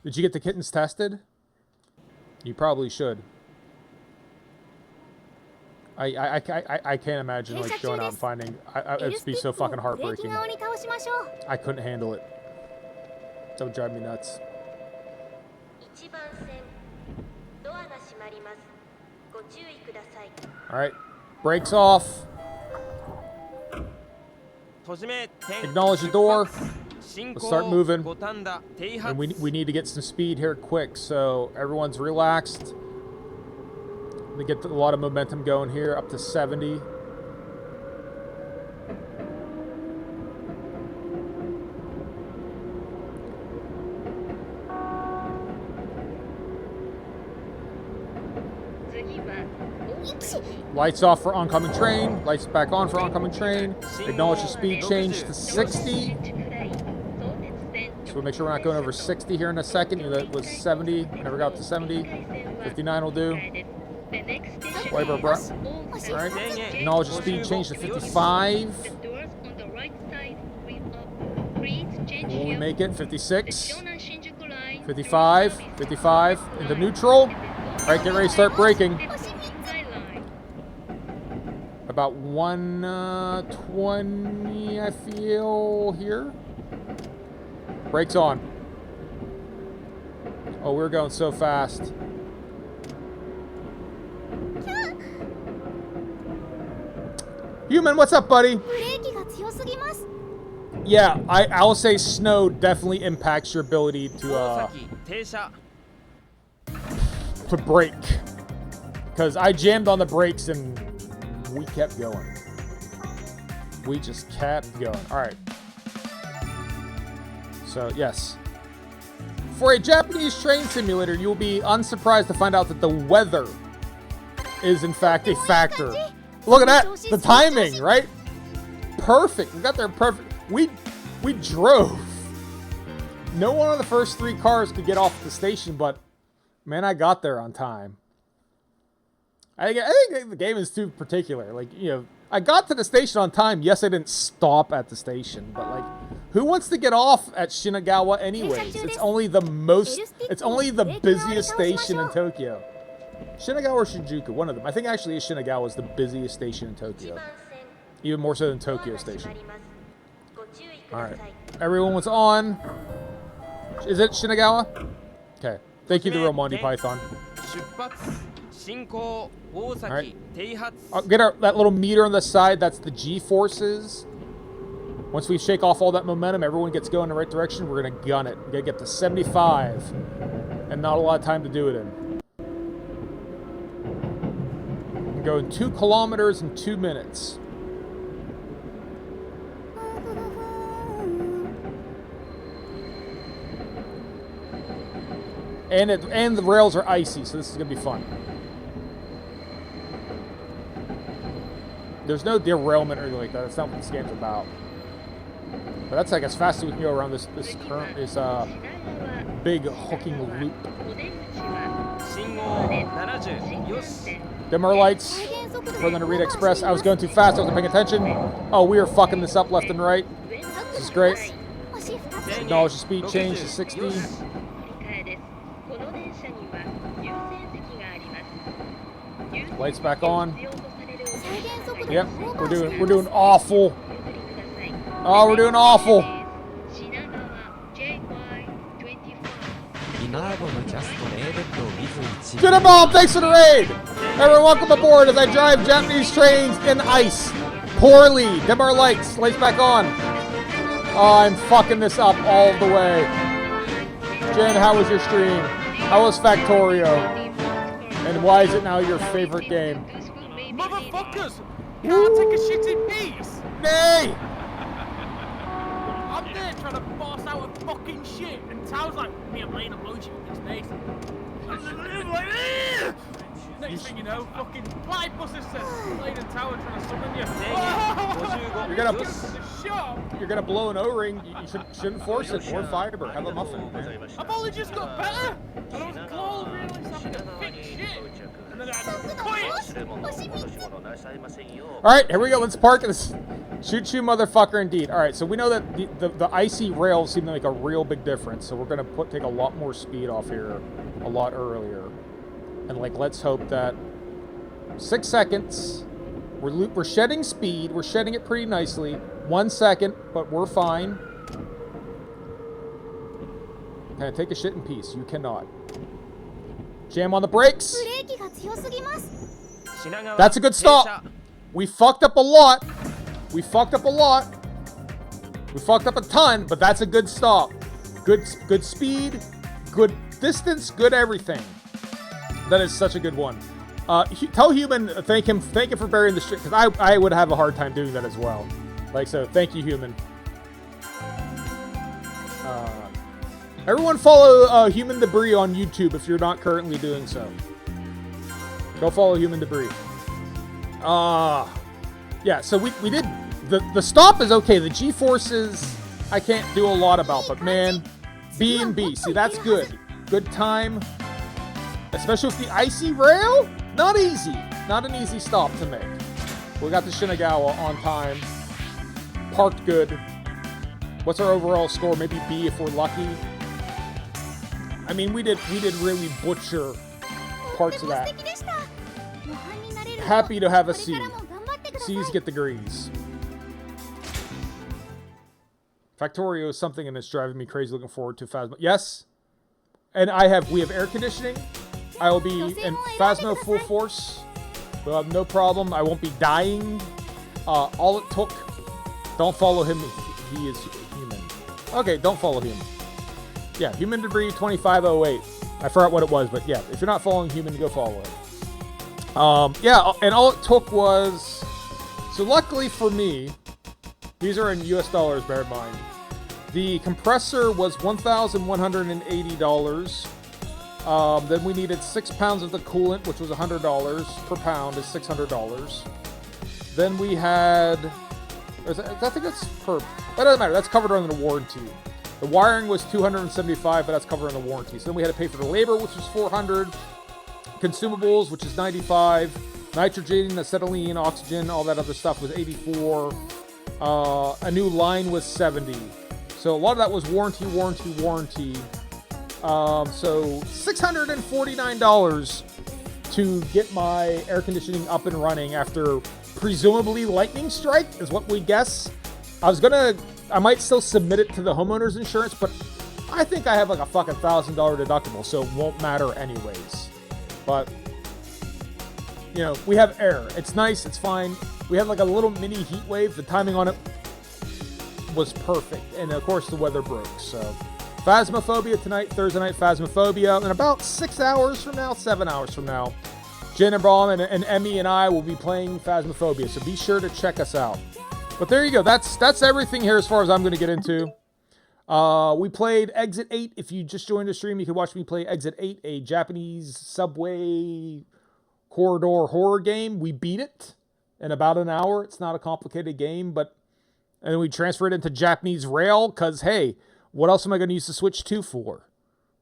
Did you get the kittens tested? You probably should. I can't imagine like going out and finding. It'd be so fucking ブレーキ heartbreaking. 側に倒しましょう I couldn't handle it. That would drive me nuts. 1番線ドアが閉まりますご注意ください All right, brakes off. 閉じ目点 Acknowledge the door. 進 Let's 行 start moving. 五反田停 And 発 we need to get some speed here quick, so everyone's relaxed. We get a lot of momentum going here, up to 70. Lights off for oncoming train. Lights back on for oncoming train. Acknowledge the speed change to 60. So we'll make sure we're not going over 60 here in a second. You know, that was 70. Never got to 70. 59 will do. Wipe our breath. All right. Acknowledge the speed change to 55. Will we make it? 56. 55. 55. Into neutral. All right, get ready to start braking. About 120, I feel, here. Brakes on. Oh, we're going so fast. Human, what's up, buddy? ブレーキが強すぎます Yeah, I'll say snow definitely impacts your ability 大崎停車 to brake. Because I jammed on the brakes and we kept going. We just kept going. All right. So, yes. For a Japanese train simulator, you will be unsurprised to find out that the weather is, in fact, a factor. Look at that. The timing, right? Perfect. We got there perfect. We drove. No one of the first 3 cars could get off the station, but man, I got there on time. I think the game is too particular. Like, you know, I got to the station on time. Yes, I didn't stop at the station, but like, who wants to get off at Shinagawa anyways? It's only the busiest station in Tokyo. Shinagawa or Shinjuku, one of them. I think actually Shinagawa is the busiest station in Tokyo. Even more so than Tokyo Station. Alright. Everyone was on. Is it Shinagawa? Okay. Thank you, the real Monty Python. Alright. Get that little meter on the side. That's the G-forces. Once we shake off all that momentum, everyone gets going in the right direction. We're going to gun it. We're going to get to 75. And not a lot of time to do it in. We're going 2 kilometers in 2 minutes. And the rails are icy, so this is going to be fun. There's no derailment or anything like that. That's not what this game's about. But that's like as fast as we can go around this big hooking loop. Dimmer lights for the Narita Express. I was going too fast. I wasn't paying attention. Oh, we are fucking this up left and right. This is great. Acknowledge the speed change to 60. Lights back on. Yep, we're doing awful. Oh, we're doing awful. Jinabomb, thanks for the raid. Everyone, welcome aboard as I drive Japanese trains in ice. Poorly. Dim our lights. Lights back on. Oh, I'm fucking this up all the way. Jen, how was your stream? How was Factorio? And why is it now your favorite game? Motherfuckers! Can't take a shit in peace! Nay! I'm there trying to boss out a fucking shit, and Tao's like, me, I'm laying a emoji with his face. Next thing you know, fucking platypus says, Blade and Tower trying to summon you. You're gonna blow an O-ring. You shouldn't force it. More fiber. Have a muffin. I've only just got better. And I was cold, realized I'm gonna fix shit. And then I quit. Alright, here we go. Let's park this. Shoot you, motherfucker, indeed. Alright, so we know that the icy rails seem to make a real big difference. So we're gonna take a lot more speed off here a lot earlier. And like, let's hope that 6 seconds. We're shedding speed. We're shedding it pretty nicely. 1 second, but we're fine. Can I take a shit in peace? You cannot. Jam on the brakes. That's a good stop. We fucked up a lot. We fucked up a lot. We fucked up a ton, but that's a good stop. Good speed, good distance, good everything. That is such a good one. Tell Human, thank him for burying the shit, because I would have a hard time doing that as well. Like, so thank you, Human. Everyone follow Human Debris on YouTube if you're not currently doing so. Go follow Human Debris. Yeah, so we did, the stop is okay. The G-forces, I can't do a lot about, but man, B and B, see, that's good. Good time. Especially with the icy rail, not easy. Not an easy stop to make. We got the Shinagawa on time. Parked good. What's our overall score? Maybe B if we're lucky. I mean, we did really butcher parts of that. Happy to have a C. C's get degrees. Factorio is something and it's driving me crazy. Looking forward to Phasma. Yes. And we have air conditioning. I will be in Phasma full force. We'll have no problem. I won't be dying. All it took. Don't follow him. He is human. Okay, don't follow him. Yeah, Human Debris 2508. I forgot what it was, but yeah, if you're not following Human, go follow it. Yeah, and all it took was... So luckily for me, these are in US dollars, bear in mind. The compressor was $1,180. Then we needed 6 pounds of the coolant, which was $100 per pound, is $600. Then we had I think it's per. That doesn't matter. That's covered under the warranty. The wiring was $275, but that's covered under the warranty. So then we had to pay for the labor, which was $400. Consumables, which is $95. Nitrogen, acetylene, oxygen, all that other stuff was $84. A new line was $70. So a lot of that was warranty. So $649 to get my air conditioning up and running after presumably lightning strike is what we guess. I might still submit it to the homeowner's insurance, but I think I have like a fucking $1,000 deductible, so it won't matter anyways. But, you know, we have air. It's nice. It's fine. We had like a little mini heat wave. The timing on it was perfect. And of course the weather broke. So Phasmophobia tonight, Thursday night Phasmophobia. In about 7 hours from now, Jen and Braun and Emmy and I will be playing Phasmophobia. So be sure to check us out. But there you go. That's everything here as far as I'm going to get into. We played Exit 8. If you just joined the stream, you can watch me play Exit 8, a Japanese subway corridor horror game. We beat it in about an hour. It's not a complicated game, and then we transferred it into Japanese rail because, hey, what else am I going to use the Switch 2 for?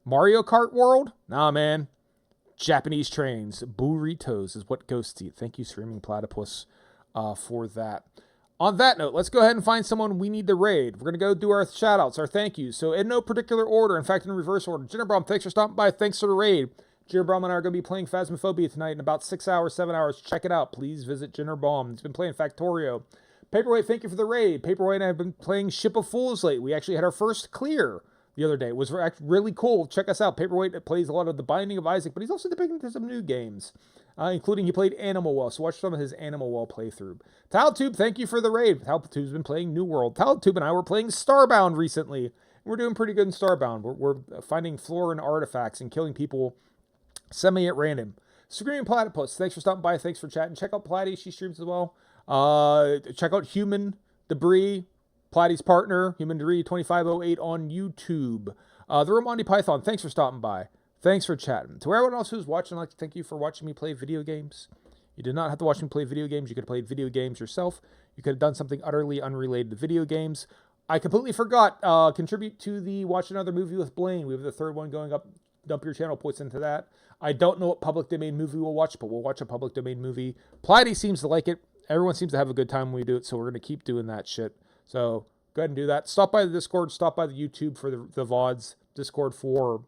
Mario Kart World? Nah, man. Japanese trains. Burritos is what goes to you. Thank you, Streaming Platypus, for that. On that note, let's go ahead and find someone we need to raid. We're going to go do our shout-outs, our thank yous. So in no particular order, in fact, in reverse order. Jenner Brom, thanks for stopping by. Thanks for the raid. Jenner Brom and I are going to be playing Phasmophobia tonight in about 7 hours. Check it out. Please visit Jenner Brom. He's been playing Factorio. Paperweight, thank you for the raid. Paperweight and I have been playing Ship of Fools lately. We actually had our first clear the other day. It was really cool. Check us out. Paperweight plays a lot of The Binding of Isaac, but he's also dipping into some new games, including he played Animal Well. So watch some of his Animal Well playthrough. Talatube, thank you for the raid. Talatube's been playing New World. Talatube and I were playing Starbound recently. We're doing pretty good in Starbound. We're finding flora and artifacts and killing people semi at random. Screaming Platypus, thanks for stopping by. Thanks for chatting. Check out Platy. She streams as well. Check out Human Debris, Platy's partner, Human Debris 2508 on YouTube. The Romondi Python, thanks for stopping by. Thanks for chatting. To everyone else who's watching, I'd like to thank you for watching me play video games. You did not have to watch me play video games. You could have played video games yourself. You could have done something utterly unrelated to video games. I completely forgot. Contribute to the Watch Another Movie with Blaine. We have the third one going up. Dump your channel points into that. I don't know what public domain movie we'll watch, but we'll watch a public domain movie. Platy seems to like it. Everyone seems to have a good time when we do it, so we're going to keep doing that shit. So go ahead and do that. Stop by the Discord. Stop by the YouTube for the VODs. Discord for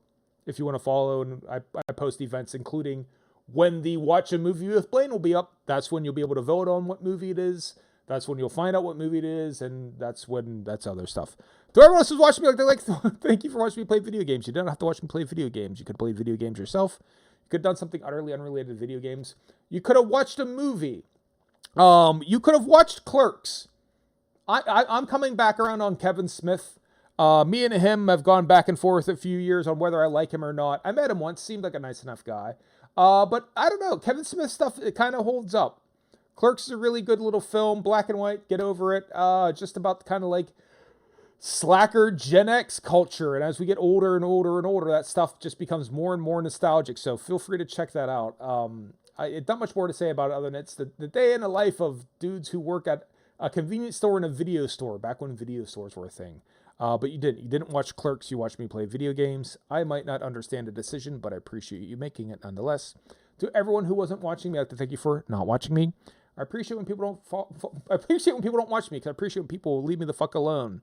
if you want to follow. And I post events, including when the Watch a Movie with Blaine will be up. That's when you'll be able to vote on what movie it is. That's when you'll find out what movie it is, and that's other stuff. To everyone else who's watching me, thank you for watching me play video games. You don't have to watch me play video games. You could play video games yourself. You could have done something utterly unrelated to video games. You could have watched a movie. You could have watched Clerks. I'm coming back around on Kevin Smith. Me and him have gone back and forth a few years on whether I like him or not. I met him once, seemed like a nice enough guy. But I don't know. Kevin Smith stuff, it kind of holds up. Clerks is a really good little film, black and white, get over it. Just about kind of like slacker Gen X culture. And as we get older and older and older, that stuff just becomes more and more nostalgic. So feel free to check that out. It's not much more to say about it other than it's the day in the life of dudes who work at a convenience store and a video store, back when video stores were a thing. But you didn't watch Clerks, you watched me play video games. I might not understand the decision, but I appreciate you making it nonetheless. To everyone who wasn't watching me, I'd like to thank you for not watching me. I appreciate when people don't watch me, because I appreciate when people leave me the fuck alone.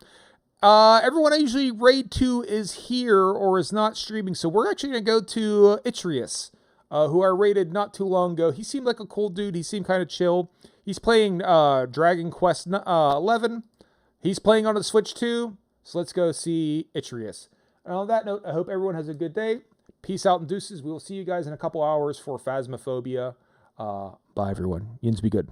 Everyone I usually raid to is here or is not streaming, so we're actually going to go to Itrius, who I raided not too long ago. He seemed like a cool dude. He seemed kind of chill. He's playing Dragon Quest 11. He's playing on the Switch too, so let's go see Itrius. And on that note, I hope everyone has a good day. Peace out and deuces. We will see you guys in a couple hours for Phasmophobia. Bye, everyone. Yins be good.